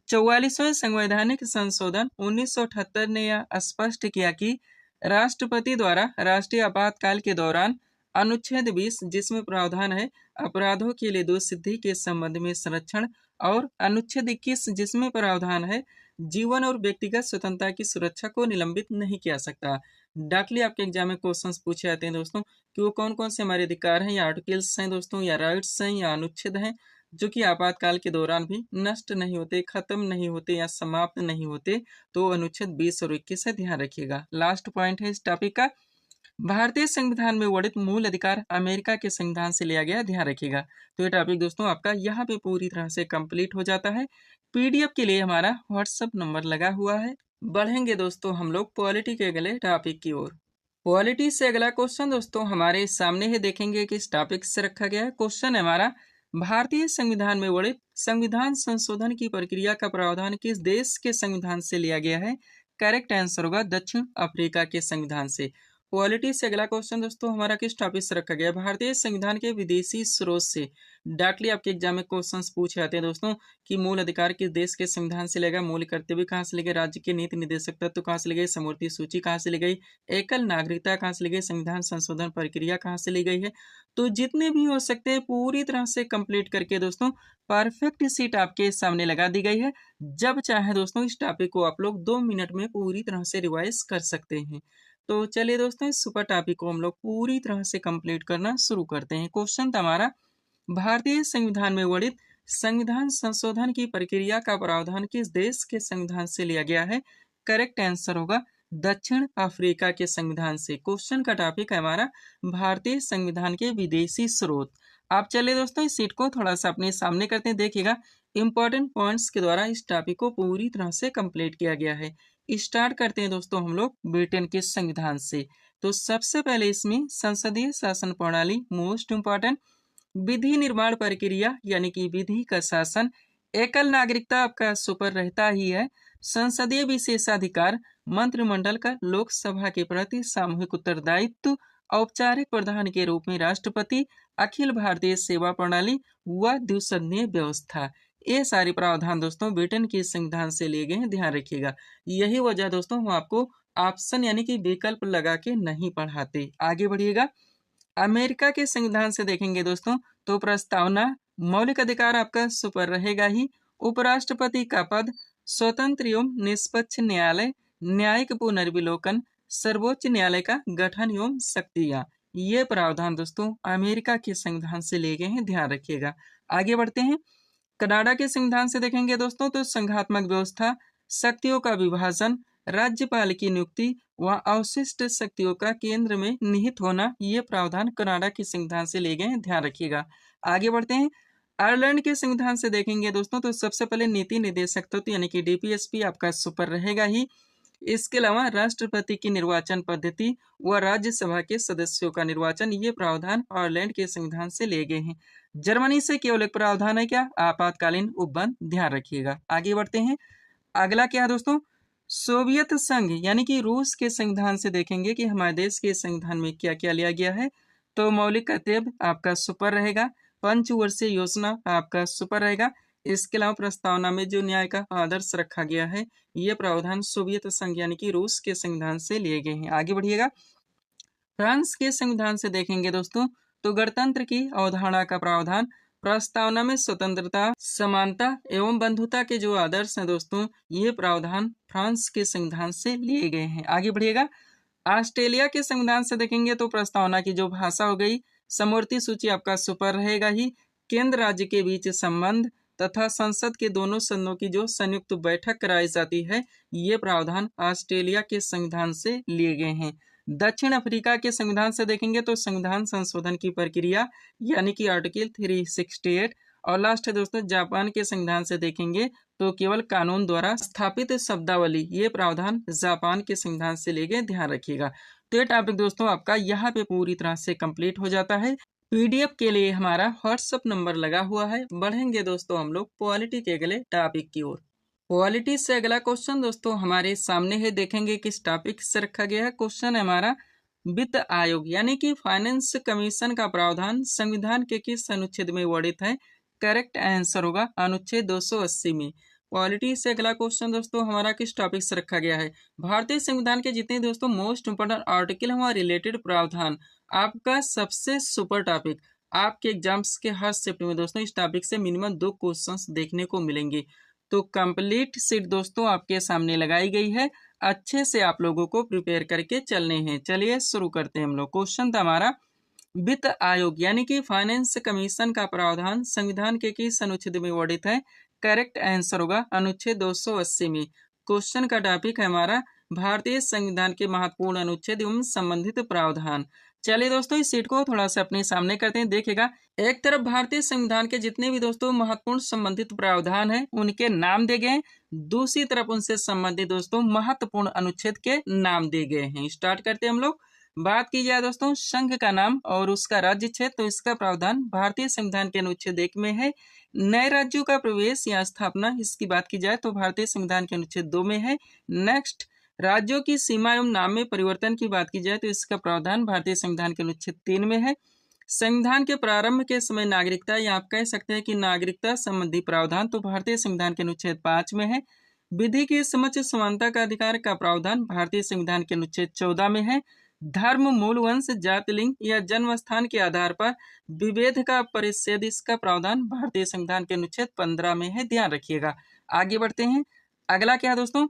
44वें संवैधानिक संशोधन 1978 ने यह स्पष्ट किया कि राष्ट्रपति द्वारा राष्ट्रीय आपातकाल के दौरान अनुच्छेद 20 जिसमें प्रावधान है अपराधों के लिए दोष सिद्धि के संबंध में संरक्षण, और अनुच्छेद 21 जिसमें प्रावधान है जीवन और व्यक्तिगत स्वतंत्रता की सुरक्षा को निलंबित नहीं किया सकता। डायरेक्टली आपके एग्जाम में क्वेश्चंस पूछे जाते हैं दोस्तों कि वो कौन कौन से हमारे अधिकार हैं या आर्टिकल्स हैं दोस्तों या राइट्स हैं या अनुच्छेद हैं जो कि आपातकाल के दौरान भी नष्ट नहीं होते, खत्म नहीं होते या समाप्त नहीं होते। तो अनुच्छेद 20 और 21 है, ध्यान रखिएगा। लास्ट पॉइंट है इस टॉपिक का, भारतीय संविधान में वर्णित मूल अधिकार अमेरिका के संविधान से लिया गया, ध्यान रखिएगा। तो ये टॉपिक दोस्तों आपका यहाँ पे पूरी तरह से कंप्लीट हो जाता है। पीडीएफ के लिए हमारा व्हाट्सएप नंबर लगा हुआ है। बढ़ेंगे दोस्तों हम लोग पॉलिटी के अगले टॉपिक की ओर। पॉलिटी से अगला क्वेश्चन दोस्तों हमारे सामने है, देखेंगे किस टॉपिक से रखा गया है। क्वेश्चन है हमारा, भारतीय संविधान में वर्णित संविधान संशोधन की प्रक्रिया का प्रावधान किस देश के संविधान से लिया गया है। करेक्ट आंसर होगा दक्षिण अफ्रीका के संविधान से। पॉलिटी से अगला क्वेश्चन दोस्तों हमारा किस टॉपिक से रखा गया है। भारतीय संविधान के विदेशी स्रोत से डायरेक्टली आपके एग्जाम में क्वेश्चंस पूछे जाते हैं दोस्तों कि मूल अधिकार किस देश के संविधान से लेगा, मौलिक कर्तव्य कहाँ से लेगा, राज्य के नीति निर्देशक तत्व कहाँ से ली गई, समवर्ती सूची कहाँ से ली गई, एकल नागरिकता कहाँ से ली गई, संविधान संशोधन प्रक्रिया कहाँ से ली गई है। तो जितने भी हो सकते हैं पूरी तरह से कंप्लीट करके दोस्तों परफेक्ट सीट आपके सामने लगा दी गई है। जब चाहे दोस्तों इस टॉपिक को आप लोग 2 मिनट में पूरी तरह से रिवाइज कर सकते हैं। तो चलिए दोस्तों इस सुपर टॉपिक को हम लोग पूरी तरह से कंप्लीट करना शुरू करते हैं। क्वेश्चन था हमारा, भारतीय संविधान में वर्णित संविधान संशोधन की प्रक्रिया का प्रावधान किस देश के संविधान से लिया गया है। करेक्ट आंसर होगा दक्षिण अफ्रीका के संविधान से। क्वेश्चन का टॉपिक है हमारा भारतीय संविधान के विदेशी स्रोत। आप चलिए दोस्तों इस सीट को थोड़ा सा अपने सामने करते हैं, देखिएगा इंपॉर्टेंट पॉइंट्स के द्वारा इस टॉपिक को पूरी तरह से कंप्लीट किया गया है। स्टार्ट करते हैं दोस्तों हम लोग ब्रिटेन के संविधान से। तो सबसे पहले इसमें संसदीय शासन प्रणाली मोस्ट इंपॉर्टेंट, विधि निर्माण प्रक्रिया यानी कि विधि का शासन, एकल नागरिकता आपका सुपर रहता ही है, संसदीय विशेषाधिकार, मंत्रिमंडल का लोकसभा के प्रति सामूहिक उत्तरदायित्व, औपचारिक प्रधान के रूप में राष्ट्रपति, अखिल भारतीय सेवा प्रणाली व द्विसदनीय व्यवस्था। ये सारे प्रावधान दोस्तों ब्रिटेन के संविधान से लिए गए हैं, ध्यान रखिएगा। यही वजह दोस्तों हम आपको ऑप्शन यानी कि विकल्प लगा के नहीं पढ़ाते। आगे बढ़िएगा, अमेरिका के संविधान से देखेंगे दोस्तों तो प्रस्तावना, मौलिक अधिकार आपका सुपर रहेगा ही, उपराष्ट्रपति का पद, स्वतंत्र एवं निष्पक्ष न्यायालय, न्यायिक पुनर्विलोकन, सर्वोच्च न्यायालय का गठन एवं शक्तियां। ये प्रावधान दोस्तों अमेरिका के संविधान से लिए गए हैं, ध्यान रखिएगा। आगे बढ़ते हैं, कनाडा के संविधान से देखेंगे दोस्तों तो संघात्मक व्यवस्था, शक्तियों का विभाजन, राज्यपाल की नियुक्ति व अवशिष्ट शक्तियों का केंद्र में निहित होना, ये प्रावधान कनाडा के संविधान से लिए गए हैं, ध्यान रखिएगा। आगे बढ़ते हैं, आयरलैंड के संविधान से देखेंगे दोस्तों तो सबसे पहले नीति निर्देशक तत्व यानी कि डीपीएसपी आपका सुपर रहेगा ही। इसके अलावा राष्ट्रपति की निर्वाचन पद्धति व राज्यसभा के सदस्यों का निर्वाचन, ये प्रावधान आयरलैंड के संविधान से लिए गए हैं। जर्मनी से केवल एक प्रावधान है क्या, आपातकालीन उपबंध, ध्यान रखिएगा। आगे बढ़ते हैं, अगला क्या है दोस्तों, सोवियत संघ यानी कि रूस के संविधान से देखेंगे कि हमारे देश के संविधान में क्या क्या लिया गया है। तो मौलिक कर्तव्य आपका सुपर रहेगा, पंचवर्षीय योजना आपका सुपर रहेगा। इसके अलावा प्रस्तावना में जो न्याय का आदर्श रखा गया है, ये प्रावधान सोवियत संघ यानी कि रूस के संविधान से लिए गए हैं। आगे बढ़िएगा, फ्रांस के संविधान से देखेंगे दोस्तों तो गणतंत्र की अवधारणा का प्रावधान, प्रस्तावना में स्वतंत्रता, समानता एवं बंधुता के जो आदर्श हैं दोस्तों, ये प्रावधान फ्रांस के संविधान से लिए गए हैं। आगे बढ़िएगा, ऑस्ट्रेलिया के संविधान से देखेंगे तो प्रस्तावना की जो भाषा हो गई, समवर्ती सूची आपका सुपर रहेगा ही, केंद्र राज्य के बीच संबंध तथा संसद के दोनों सदनों की जो संयुक्त बैठक कराई जाती है, ये प्रावधान ऑस्ट्रेलिया के संविधान से लिए गए हैं। दक्षिण अफ्रीका के संविधान से देखेंगे तो संविधान संशोधन की प्रक्रिया यानी कि आर्टिकल 368। और लास्ट है दोस्तों जापान के संविधान से देखेंगे तो केवल कानून द्वारा स्थापित शब्दावली, ये प्रावधान जापान के संविधान से लिए गए, ध्यान रखिएगा। तो ये टॉपिक दोस्तों आपका यहाँ पे पूरी तरह से कंप्लीट हो जाता है। पीडीएफ के लिए हमारा व्हाट्सएप नंबर लगा हुआ है। बढ़ेंगे दोस्तों हम लोग पॉलिटी के अगले टॉपिक की ओर। पॉलिटी से अगला क्वेश्चन दोस्तों हमारे सामने है, देखेंगे किस टॉपिक से रखा गया है। क्वेश्चन है हमारा, वित्त आयोग यानी कि फाइनेंस कमीशन का प्रावधान संविधान के किस अनुच्छेद में वर्णित है। करेक्ट आंसर होगा अनुच्छेद 280 में। पॉलिटी से अगला क्वेश्चन दोस्तों हमारा किस टॉपिक से रखा गया है। भारतीय संविधान के जितने दोस्तों मोस्ट इंपोर्टेंट आर्टिकल हैं रिलेटेड प्रावधान, आपका सबसे सुपर टॉपिक। आपके एग्जाम्स के हर शिफ्ट में दोस्तों इस टॉपिक से मिनिमम 2 क्वेश्चंस देखने को मिलेंगे। तो कंप्लीट सीट दोस्तों आपके सामने लगाई गई है, अच्छे से आप लोगों को प्रिपेयर करके चलने हैं। चलिए शुरू करते हैं हम लोग। क्वेश्चन था हमारा, वित्त आयोग यानी कि फाइनेंस कमीशन का प्रावधान संविधान के किस अनुच्छेद में वर्णित है। करेक्ट आंसर होगा अनुच्छेद 280 में। क्वेश्चन का टॉपिक है हमारा भारतीय संविधान के महत्वपूर्ण अनुच्छेद एवं संबंधित प्रावधान। चलिए दोस्तों इस सीट को थोड़ा सा अपने सामने करते हैं। देखिएगा, एक तरफ भारतीय संविधान के जितने भी दोस्तों महत्वपूर्ण संबंधित प्रावधान हैं उनके नाम दिए गए हैं, दूसरी तरफ उनसे संबंधित दोस्तों महत्वपूर्ण अनुच्छेद के नाम दिए गए हैं। स्टार्ट करते हैं हम लोग। बात की जाए दोस्तों संघ का नाम और उसका राज्य क्षेत्र, तो इसका प्रावधान भारतीय संविधान के अनुच्छेद 1 में है। नए राज्यों का प्रवेश या स्थापना, इसकी बात की जाए तो भारतीय संविधान के अनुच्छेद 2 में है। नेक्स्ट, राज्यों की सीमा एवं नाम में परिवर्तन की बात की जाए तो इसका प्रावधान भारतीय संविधान के अनुच्छेद 3 में है। संविधान के प्रारंभ के समय नागरिकता, या आप कह सकते हैं कि नागरिकता संबंधी प्रावधान, तो भारतीय संविधान के अनुच्छेद 5 में है। विधि की समक्ष समानता का अधिकार का प्रावधान भारतीय संविधान के अनुच्छेद 14 में है। धर्म, मूल, वंश, जाति, लिंग या जन्म स्थान के आधार पर विभेद का परिच्छेद, इसका प्रावधान भारतीय संविधान के अनुच्छेद 15 में है। ध्यान रखिएगा। आगे बढ़ते हैं। अगला क्या है दोस्तों,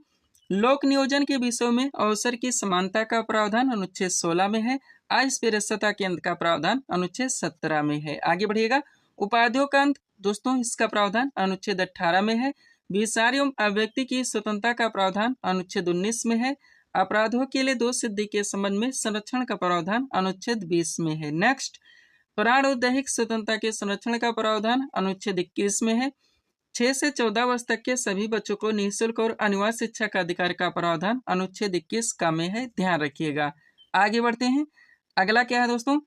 लोक नियोजन के विषयों में अवसर की समानता का प्रावधान अनुच्छेद 16 में है। अस्पृश्यता के अंत का प्रावधान अनुच्छेद 17 में है। आगे बढ़िएगा। उपाधियों का अंत दोस्तों, इसका प्रावधान अनुच्छेद 18 में है। विचार एवं अभिव्यक्ति की स्वतंत्रता का प्रावधान अनुच्छेद 19 में है। अपराधों के लिए दोष सिद्धि के संबंध में संरक्षण का प्रावधान अनुच्छेद 20 में है। नेक्स्ट, प्राण और दैहिक स्वतंत्रता के संरक्षण का प्रावधान अनुच्छेद 21 में है। 6 से 14 वर्ष तक के सभी बच्चों को निःशुल्क और अनिवार्य शिक्षा का अधिकार का प्रावधान अनुच्छेद 21 का में है। ध्यान रखिएगा। आगे बढ़ते हैं। अगला क्या है दोस्तों,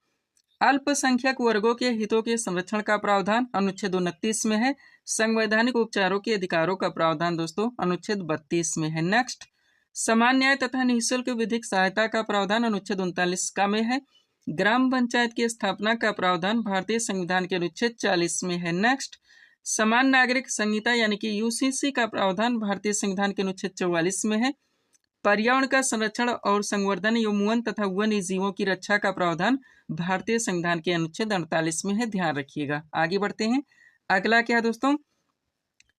अल्पसंख्यक वर्गों के हितों के संरक्षण का प्रावधान अनुच्छेद 29 में है। संवैधानिक उपचारों के अधिकारों का प्रावधान दोस्तों अनुच्छेद 32 में है। नेक्स्ट, समान न्याय तथा निःशुल्क विधिक सहायता का प्रावधान अनुच्छेद 39 का में है। ग्राम पंचायत की स्थापना का प्रावधान भारतीय संविधान के अनुच्छेद 40 में है। नेक्स्ट, समान नागरिक संहिता यानी कि यूसीसी का प्रावधान भारतीय संविधान के अनुच्छेद 44 में है। पर्यावरण का संरक्षण और संवर्धन एवं वन तथा वन्य जीवों की रक्षा का प्रावधान भारतीय संविधान के अनुच्छेद 48 में है। ध्यान रखिएगा। आगे बढ़ते हैं। अगला क्या है दोस्तों,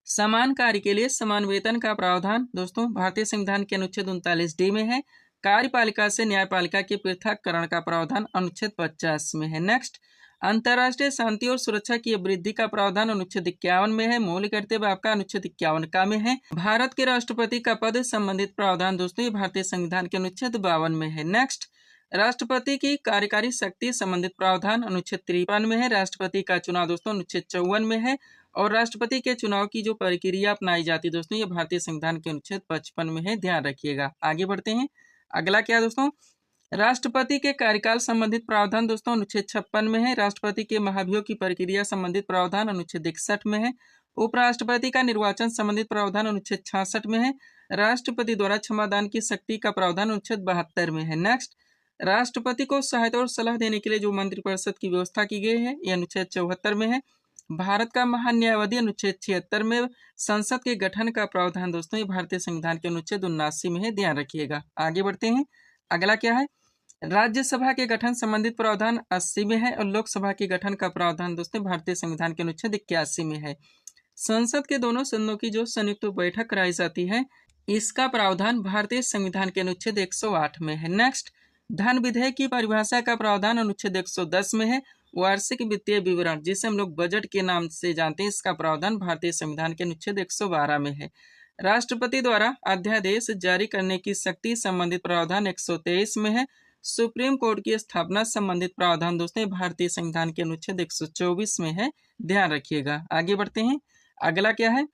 समान कार्य के लिए समान वेतन का प्रावधान दोस्तों भारतीय संविधान के अनुच्छेद 39D में है। कार्यपालिका से न्यायपालिका के पृथककरण का प्रावधान अनुच्छेद 50 में है। नेक्स्ट, अंतर्राष्ट्रीय शांति और सुरक्षा की वृद्धि का प्रावधान अनुच्छेद 51 में है। मौलिक कर्तव्य आपका अनुच्छेद 51 का में है। भारत के राष्ट्रपति का पद संबंधित प्रावधान दोस्तों ये भारतीय संविधान के अनुच्छेद 52 में है। नेक्स्ट, राष्ट्रपति की कार्यकारी शक्ति संबंधित प्रावधान अनुच्छेद 53 में है। राष्ट्रपति का चुनाव दोस्तों अनुच्छेद 54 में है। और राष्ट्रपति के चुनाव की जो प्रक्रिया अपनाई जाती है दोस्तों ये भारतीय संविधान के अनुच्छेद 55 में है। ध्यान रखिएगा। आगे बढ़ते हैं। अगला क्या है दोस्तों, राष्ट्रपति के कार्यकाल संबंधित प्रावधान दोस्तों अनुच्छेद 56 में है। राष्ट्रपति के महाभियोग की प्रक्रिया संबंधित प्रावधान अनुच्छेद 61 में है। उपराष्ट्रपति का निर्वाचन संबंधित प्रावधान अनुच्छेद 66 में है। राष्ट्रपति द्वारा क्षमादान की शक्ति का प्रावधान अनुच्छेद 72 में है। नेक्स्ट, राष्ट्रपति को सहायता और सलाह देने के लिए जो मंत्रिपरिषद की व्यवस्था की गई है ये अनुच्छेद 74 में है। भारत का महान्यायवादी अनुच्छेद 76 में। संसद के गठन का प्रावधान दोस्तों ये भारतीय संविधान के अनुच्छेद 79 में है। ध्यान रखिएगा। आगे बढ़ते हैं। अगला क्या है, राज्यसभा के गठन संबंधित प्रावधान 80 में है। और लोकसभा के गठन का प्रावधान दोस्तों भारतीय संविधान के अनुच्छेद 81 में है। संसद के दोनों सदनों की जो संयुक्त बैठक कराई जाती है इसका प्रावधान भारतीय संविधान के अनुच्छेद 108 में है। नेक्स्ट, धन विधेयक की परिभाषा का प्रावधान अनुच्छेद 110 में है। वार्षिक वित्तीय विवरण जिसे हम लोग बजट के नाम से जानते हैं इसका प्रावधान भारतीय संविधान के अनुच्छेद 112 में है। राष्ट्रपति द्वारा अध्यादेश जारी करने की शक्ति संबंधित प्रावधान 123 में है। सुप्रीम कोर्ट की स्थापना संबंधित प्रावधान दोस्तों भारतीय संविधान के अनुच्छेद 124 में है। ध्यान रखिएगा। आगे बढ़ते हैं। अगला क्या है,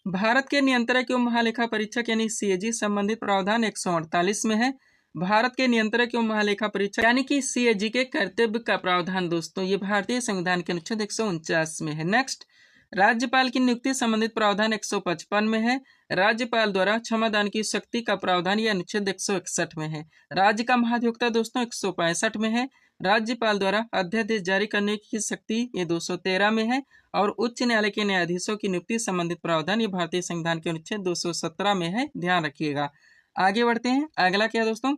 भारत के नियंत्रक एवं महालेखा परीक्षक यानी सीएजी संबंधित प्रावधान 148 में है। भारत के नियंत्रक एवं महालेखा परीक्षक यानी कि सीएजी के कर्तव्य का प्रावधान दोस्तों ये भारतीय संविधान के अनुच्छेद 149 में है। नेक्स्ट, राज्यपाल की नियुक्ति संबंधित प्रावधान 155 में है। राज्यपाल द्वारा क्षमादान की शक्ति का प्रावधान ये अनुच्छेद 161 में है। राज्य का महाधिवक्ता दोस्तों 165 में है। राज्यपाल द्वारा अध्यादेश जारी करने की शक्ति ये 213 में है। और उच्च न्यायालय के न्यायाधीशों की नियुक्ति संबंधित प्रावधान ये भारतीय संविधान के अनुच्छेद 217 में है। ध्यान रखिएगा। आगे बढ़ते हैं। अगला क्या दोस्तों,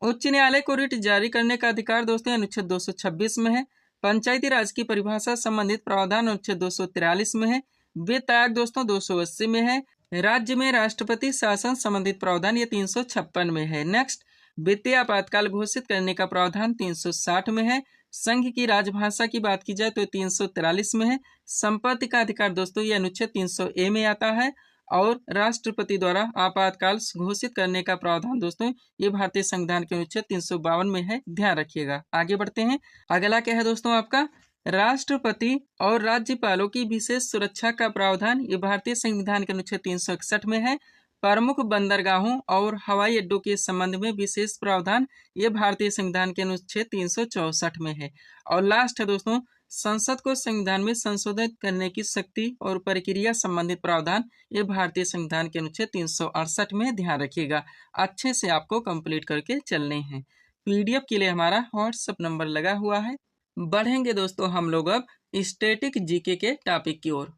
उच्च न्यायालय को रिट जारी करने का अधिकार दोस्तों अनुच्छेद 226 में है। पंचायती राज की परिभाषा संबंधित प्रावधान अनुच्छेद 243 में है। वित्त आयोग दोस्तों 280 में है। राज्य में राष्ट्रपति शासन संबंधित प्रावधान ये 356 में है। नेक्स्ट, वित्तीय आपातकाल घोषित करने का प्रावधान 360 में है। संघ की राजभाषा की बात की जाए तो 343 में है। संपत्ति का अधिकार दोस्तों ये अनुच्छेद 300A में आता है। और राष्ट्रपति द्वारा आपातकाल घोषित करने का प्रावधान दोस्तों ये भारतीय संविधान के अनुच्छेद 352 में है। ध्यान रखिएगा। आगे बढ़ते हैं। अगला क्या है दोस्तों आपका, राष्ट्रपति और राज्यपालों की विशेष सुरक्षा का प्रावधान ये भारतीय संविधान के अनुच्छेद 361 में है। प्रमुख बंदरगाहों और हवाई अड्डों के संबंध में विशेष प्रावधान, ये भारतीय संविधान के अनुच्छेद 364 में है। और लास्ट है दोस्तों, संसद को संविधान में संशोधित करने की शक्ति और प्रक्रिया संबंधित प्रावधान, ये भारतीय संविधान के अनुच्छेद 368 में। ध्यान रखिएगा, अच्छे से आपको कंप्लीट करके चलने हैं। पीडीएफ के लिए हमारा व्हाट्सएप नंबर लगा हुआ है। बढ़ेंगे दोस्तों हम लोग अब स्टैटिक जीके के टॉपिक की ओर।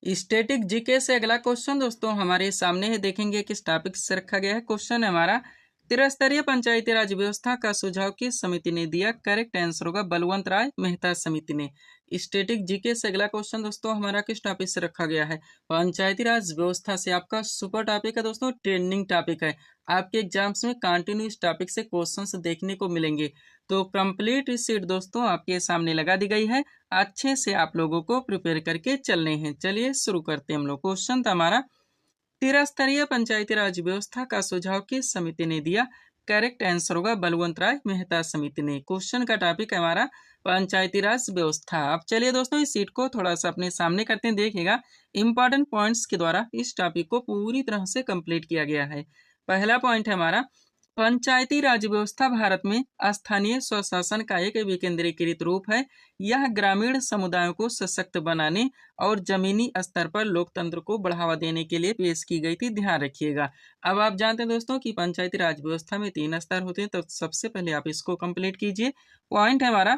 स्टैटिक जीके से अगला क्वेश्चन दोस्तों हमारे सामने है, देखेंगे किस टॉपिक से रखा गया है। क्वेश्चन है हमारा, त्रिस्तरीय पंचायती राज व्यवस्था का सुझाव किस समिति ने दिया? करेक्ट आंसर होगा बलवंत राय मेहता समिति ने। स्टैटिक जीके से अगला क्वेश्चन दोस्तों हमारा किस टॉपिक से रखा गया है? पंचायती राज व्यवस्था से आपका सुपर टॉपिक है दोस्तों, ट्रेंडिंग टॉपिक है। आपके एग्जाम्स में कंटिन्यू इस टॉपिक से क्वेश्चंस देखने को मिलेंगे। तो कंप्लीट शीट दोस्तों आपके सामने लगा दी गई है, अच्छे से आप लोगों को प्रिपेयर करके चलने हैं। चलिए शुरू करते हैं हम लोग। क्वेश्चन था हमारा, त्रिस्तरीय पंचायती राज व्यवस्था का सुझाव किस समिति ने दिया? करेक्ट आंसर होगा बलवंत राय मेहता समिति ने। क्वेश्चन का टॉपिक है हमारा पंचायती राज व्यवस्था। अब चलिए दोस्तों इस सीट को थोड़ा सा अपने सामने करते हैं, देखिएगा इंपॉर्टेंट पॉइंट्स के द्वारा इस टॉपिक को पूरी तरह से कंप्लीट किया गया है। पहला पॉइंट है हमारा, पंचायती राज व्यवस्था भारत में स्थानीय स्वशासन का एक विकेंद्रीकृत रूप है। यह ग्रामीण समुदायों को सशक्त बनाने और जमीनी स्तर पर लोकतंत्र को बढ़ावा देने के लिए पेश की गई थी। ध्यान रखिएगा। अब आप जानते हैं दोस्तों कि पंचायती राज व्यवस्था में 3 स्तर होते हैं, तो सबसे पहले आप इसको कंप्लीट कीजिए। पॉइंट है हमारा,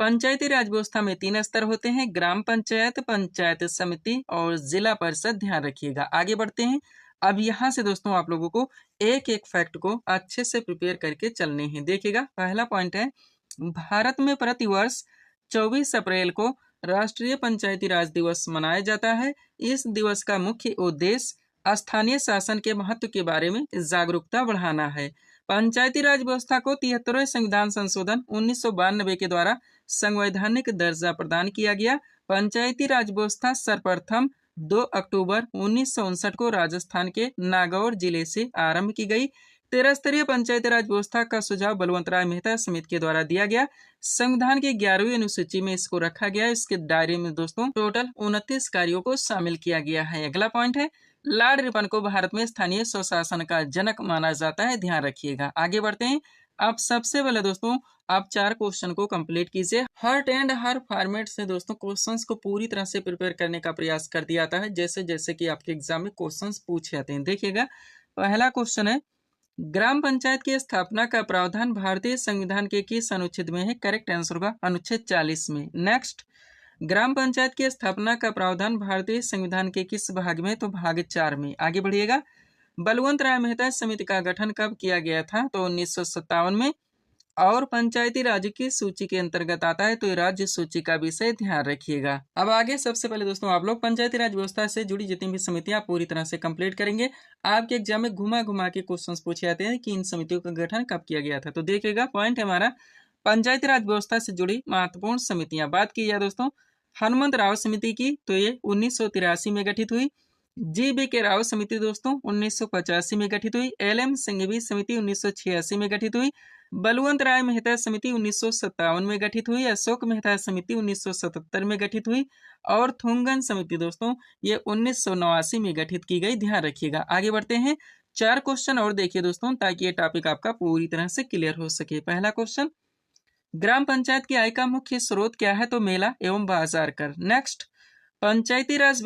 पंचायती राज व्यवस्था में 3 स्तर होते हैं, ग्राम पंचायत, पंचायत समिति और जिला परिषद। ध्यान रखिएगा। आगे बढ़ते हैं। अब यहाँ से दोस्तों आप लोगों को एक एक फैक्ट को अच्छे से प्रिपेयर करके चलने हैं। देखिएगा, पहला पॉइंट है, भारत में प्रतिवर्ष 24 अप्रैल को राष्ट्रीय पंचायती राज दिवस मनाया जाता है। इस दिवस का मुख्य उद्देश्य स्थानीय शासन के महत्व के बारे में जागरूकता बढ़ाना है। पंचायती राज व्यवस्था को 73वें संविधान संशोधन 1992 के द्वारा संवैधानिक दर्जा प्रदान किया गया। पंचायती राज व्यवस्था सर्वप्रथम 2 अक्टूबर 1959 को राजस्थान के नागौर जिले से आरंभ की गई। त्रिस्तरीय पंचायती राज व्यवस्था का सुझाव बलवंत राय मेहता समिति के द्वारा दिया गया। संविधान की 11वीं अनुसूची में इसको रखा गया। इसके दायरे में दोस्तों टोटल 29 कार्यों को शामिल किया गया है। अगला पॉइंट है, लॉर्ड रिपन को भारत में स्थानीय स्वशासन का जनक माना जाता है। ध्यान रखिएगा। आगे बढ़ते हैं। अब सबसे पहले दोस्तों आप 4 क्वेश्चन को कंप्लीट कीजिए। हर एंड हर फॉर्मेट से दोस्तों क्वेश्चंस को पूरी तरह से प्रिपेयर करने का प्रयास कर दिया जाता है, जैसे जैसे कि आपके एग्जाम में क्वेश्चंस पूछे जाते हैं। देखिएगा, पहला क्वेश्चन है, ग्राम पंचायत की स्थापना का प्रावधान भारतीय संविधान के किस अनुच्छेद में है? करेक्ट आंसर होगा अनुच्छेद 40 में। नेक्स्ट, ग्राम पंचायत की स्थापना का प्रावधान भारतीय संविधान के किस भाग में? तो भाग 4 में। आगे बढ़िएगा। बलवंत राय मेहता समिति का गठन कब किया गया था? तो 1957 में। और पंचायती राज की सूची के अंतर्गत आता है, तो ये राज्य सूची का विषय। ध्यान रखिएगा। अब आगे सबसे पहले दोस्तों आप लोग पंचायती राज व्यवस्था से जुड़ी जितनी भी समितियां पूरी तरह से कंप्लीट करेंगे। आपके एग्जाम में घुमा घुमा के क्वेश्चंस पूछे जाते हैं कि इन समितियों का गठन कब किया गया था। तो देखिएगा, पॉइंट है हमारा, पंचायती राज व्यवस्था से जुड़ी महत्वपूर्ण समितियां। बात की जाए दोस्तों हनुमंत राव समिति की, तो ये 1983 में गठित हुई। जी.बी. के राव समिति दोस्तों 1985 में गठित हुई। एल.एम. सिंघवी समिति 1986 में गठित हुई। बलवंत राय मेहता समिति 1957 में गठित हुई। अशोक मेहता समिति 1977 में गठित हुई। और थुंगन समिति दोस्तों ये 1989 में गठित की गई। ध्यान रखिएगा। आगे बढ़ते हैं। 4 क्वेश्चन और देखिए दोस्तों, ताकि ये टॉपिक आपका पूरी तरह से क्लियर हो सके। पहला क्वेश्चन, ग्राम पंचायत की आय का मुख्य स्रोत क्या है? तो मेला एवं बाजार कर। नेक्स्ट, पंचायती राज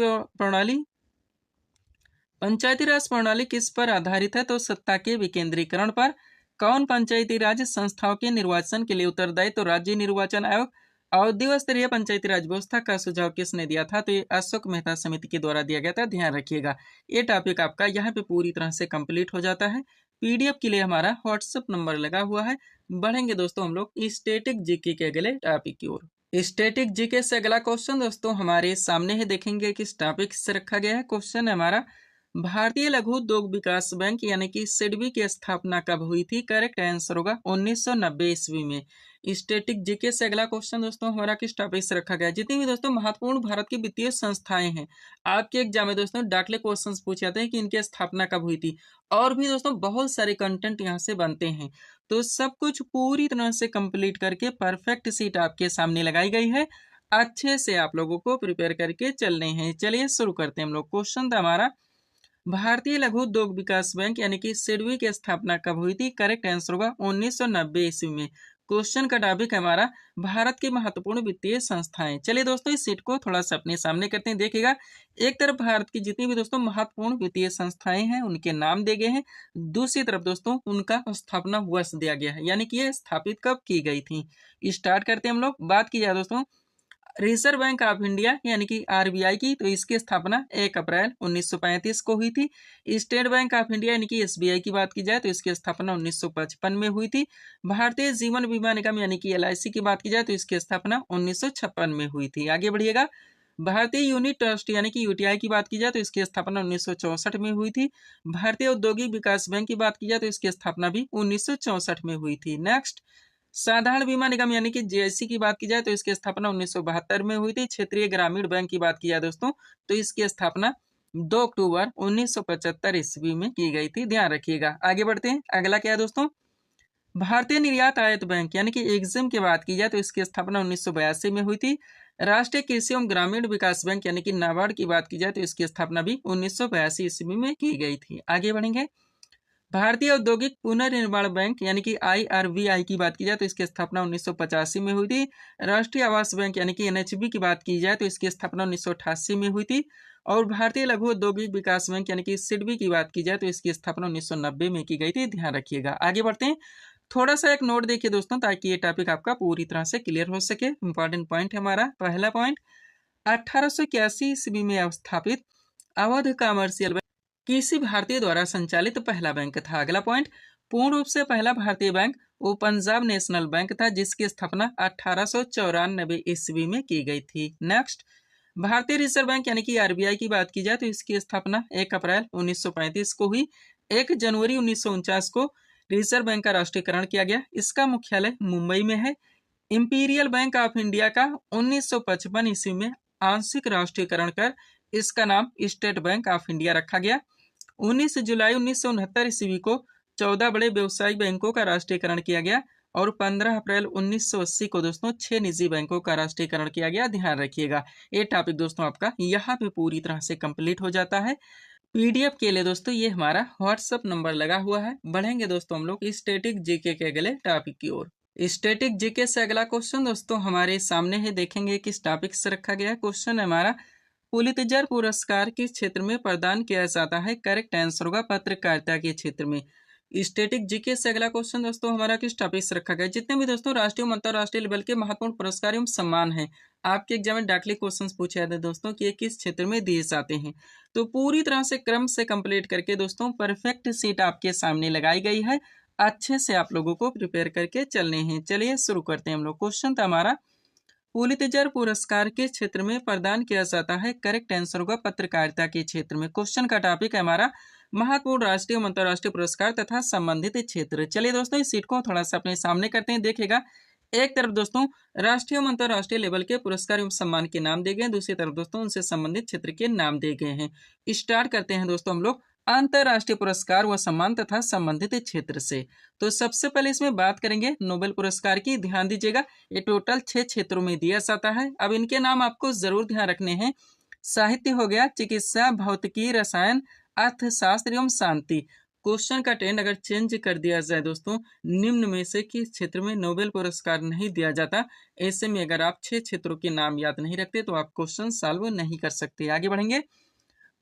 प्रणाली किस पर आधारित है? तो सत्ता के विकेंद्रीकरण पर। कौन पंचायती राज संस्थाओं के निर्वाचन के लिए उत्तरदायी? तो राज्य निर्वाचन आयोग। और द्विस्तरीय पंचायती राज व्यवस्था का सुझाव किसने दिया था? तो ये अशोक मेहता समिति के द्वारा दिया गया था। ध्यान रखिएगा। ये टॉपिक आपका यहाँ पे पूरी तरह से कंप्लीट हो जाता है। पीडीएफ के लिए हमारा व्हाट्सएप नंबर लगा हुआ है। बढ़ेंगे दोस्तों हम लोग स्टैटिक जीके के अगले टॉपिक की ओर। स्टैटिक जीके से अगला क्वेश्चन दोस्तों हमारे सामने है, देखेंगे किस टॉपिक से रखा गया है। क्वेश्चन है हमारा, भारतीय लघु उद्योग विकास बैंक यानी कि सिडबी की स्थापना कब हुई थी? करेक्ट आंसर होगा 1990 ईस्वी में। स्टैटिक जीके से अगला क्वेश्चन दोस्तों हमारा किस टॉपिक से रखा गया है? जितनी भी दोस्तों महत्वपूर्ण भारत की वित्तीय संस्थाएं हैं, आपके एग्जाम में दोस्तों डाकले क्वेश्चंस पूछे जाते हैं कि इनकी स्थापना कब हुई थी। और भी दोस्तों बहुत सारे कंटेंट यहाँ से बनते हैं, तो सब कुछ पूरी तरह से कंप्लीट करके परफेक्ट सीट आपके सामने लगाई गई है। अच्छे से आप लोगों को प्रिपेयर करके चलने हैं। चलिए शुरू करते हैं हम लोग। क्वेश्चन था हमारा, भारतीय लघु उद्योग विकास बैंक यानी कि सिडबी की स्थापना कब हुई थी? करेक्ट आंसर होगा 1990 ईस्वी में। क्वेश्चन का टॉपिक है हमारा भारत की महत्वपूर्ण वित्तीय संस्थाएं। चलिए दोस्तों इस सीट को थोड़ा सा अपने सामने करते हैं। देखिएगा, एक तरफ भारत की जितनी भी दोस्तों महत्वपूर्ण वित्तीय संस्थाएं हैं उनके नाम दिए गए हैं, दूसरी तरफ दोस्तों उनका स्थापना वर्ष दिया गया है, यानी कि ये स्थापित कब की गई थी। स्टार्ट करते हैं हम लोग। बात की जाए दोस्तों रिजर्व बैंक ऑफ इंडिया यानी कि आरबीआई की, तो इसकी स्थापना 1 अप्रैल 1935 को हुई थी। स्टेट बैंक ऑफ इंडिया यानी कि एसबीआई की बात की जाए तो इसकी स्थापना 1955 में हुई थी। भारतीय जीवन बीमा निगम यानी कि एलआईसी की बात की जाए तो इसकी स्थापना 1956 में हुई थी। आगे बढ़िएगा, भारतीय यूनिट ट्रस्ट यानी कि यूटीआई की बात की जाए तो इसकी स्थापना 1964 में हुई थी। भारतीय औद्योगिक विकास बैंक की बात की जाए तो इसकी स्थापना भी 1964 में हुई थी। नेक्स्ट, साधारण बीमा निगम यानी कि जेएससी की बात की जाए तो इसकी स्थापना 1972 में हुई थी। क्षेत्रीय ग्रामीण बैंक की बात की जाए दोस्तों तो इसकी स्थापना 2 अक्टूबर 1975 ईस्वी में की गई थी। ध्यान रखिएगा। आगे बढ़ते हैं। अगला क्या है दोस्तों, भारतीय निर्यात आयात बैंक यानी कि एग्जिम की बात की जाए तो इसकी स्थापना 1982 में हुई थी। राष्ट्रीय कृषि एवं ग्रामीण विकास बैंक यानी कि नाबार्ड की बात की जाए तो इसकी स्थापना भी 1982 ईस्वी में की गई थी। आगे बढ़ेंगे, भारतीय औद्योगिक पुनर्निर्माण बैंक यानी कि आईआरबीआई की बात की जाए तो इसकी स्थापना 1985 में हुई थी। राष्ट्रीय आवास बैंक यानी कि एनएचबी की बात की जाए तो इसकी स्थापना 1988 में हुई थी। और भारतीय लघु औद्योगिक विकास बैंक यानी कि सिडबी की बात की जाए तो इसकी स्थापना 1990 में की गई थी। ध्यान रखिएगा। आगे बढ़ते हैं। थोड़ा सा एक नोट देखिए दोस्तों ताकि ये टॉपिक आपका पूरी तरह से क्लियर हो सके। इंपॉर्टेंट पॉइंट है हमारा। पहला पॉइंट, 1881 ईस्वी में स्थापित अवध कमर्शियल बैंक किसी भारतीय द्वारा संचालित पहला बैंक था। अगला पॉइंट, पूर्ण रूप से पहला भारतीय बैंक वो पंजाब नेशनल बैंक था जिसकी स्थापना 1894 ईस्वी में की गई थी। नेक्स्ट, भारतीय रिजर्व बैंक यानी कि आरबीआई की बात की जाए तो इसकी स्थापना 1 अप्रैल 1935 को हुई। 1 जनवरी 1949 को रिजर्व बैंक का राष्ट्रीयकरण किया गया। इसका मुख्यालय मुंबई में है। इंपीरियल बैंक ऑफ इंडिया का 1955 ईस्वी में आंशिक राष्ट्रीयकरण कर इसका नाम स्टेट बैंक ऑफ इंडिया रखा गया। 19 जुलाई 1969 ईस्वी को 14 बड़े व्यवसायिक बैंकों का राष्ट्रीयकरण किया गया और 15 अप्रैल 1980 को दोस्तों 6 निजी बैंकों का राष्ट्रीयकरण किया गया। ध्यान रखिएगा। ये टॉपिक दोस्तों आपका यहाँ पे पूरी तरह से कंप्लीट हो जाता है। पीडीएफ के लिए दोस्तों ये हमारा व्हाट्सएप नंबर लगा हुआ है। बढ़ेंगे दोस्तों हम लोग स्टैटिक जीके के अगले टॉपिक की ओर। स्टैटिक जीके से अगला क्वेश्चन दोस्तों हमारे सामने है। देखेंगे किस टॉपिक से रखा गया है। क्वेश्चन है हमारा, पुलित्जर पुरस्कार किस क्षेत्र में प्रदान किया जाता है? करेक्ट आंसर होगा पत्रकारिता के क्षेत्र में। स्टैटिक जीके से अगला क्वेश्चन दोस्तों हमारा किस टॉपिक से रखा गया है? जितने भी दोस्तों राष्ट्रीय और अंतरराष्ट्रीय लेवल के महत्वपूर्ण पुरस्कार एवं सम्मान हैं, आपके एग्जाम में डायरेक्टली क्वेश्चन पूछे जाते हैं दोस्तों कि ये किस क्षेत्र में दिए जाते हैं। तो पूरी तरह से क्रम से कंप्लीट करके दोस्तों परफेक्ट सीट आपके सामने लगाई गई है। अच्छे से आप लोगों को प्रिपेयर करके चलने हैं। चलिए शुरू करते हैं हम लोग। क्वेश्चन था हमारा, पुलित्जर पुरस्कार किस क्षेत्र में प्रदान किया जाता है? करेक्ट आंसर होगा पत्रकारिता के क्षेत्र में। क्वेश्चन का टॉपिक है हमारा महत्वपूर्ण राष्ट्रीय और अंतरराष्ट्रीय पुरस्कार तथा संबंधित क्षेत्र। चलिए दोस्तों इस सीट को थोड़ा सा अपने सामने करते हैं। देखिएगा, एक तरफ दोस्तों राष्ट्रीय और अंतरराष्ट्रीय लेवल के पुरस्कार एवं सम्मान के नाम दिए गए हैं, दूसरी तरफ दोस्तों उनसे संबंधित क्षेत्र के नाम दिए गए हैं। स्टार्ट करते हैं दोस्तों हम लोग अंतरराष्ट्रीय पुरस्कार व सम्मान तथा संबंधित क्षेत्र से। तो सबसे पहले इसमें बात करेंगे नोबेल पुरस्कार की। ध्यान दीजिएगा, ये टोटल 6 क्षेत्रों में दिया जाता है। अब इनके नाम आपको जरूर ध्यान रखने हैं। साहित्य हो गया, चिकित्सा, भौतिकी, रसायन, अर्थशास्त्र एवं शांति। क्वेश्चन का ट्रेंड अगर चेंज कर दिया जाए दोस्तों, निम्न में से किस क्षेत्र में नोबेल पुरस्कार नहीं दिया जाता? ऐसे में अगर आप 6 क्षेत्रों के नाम याद नहीं रखते तो आप क्वेश्चन सॉल्व नहीं कर सकते। आगे बढ़ेंगे।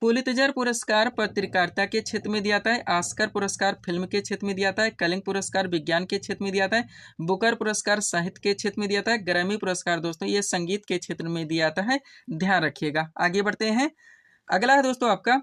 पुलित्जर पुरस्कार पत्रकारिता के क्षेत्र में दिया जाता है। ऑस्कर पुरस्कार फिल्म के क्षेत्र में दिया जाता है। कलिंग पुरस्कार विज्ञान के क्षेत्र में दिया जाता है। बुकर पुरस्कार साहित्य के क्षेत्र में दिया जाता है। ग्रैमी पुरस्कार दोस्तों ये संगीत के क्षेत्र में दिया जाता है। ध्यान रखिएगा। आगे बढ़ते हैं। अगला है दोस्तों आपका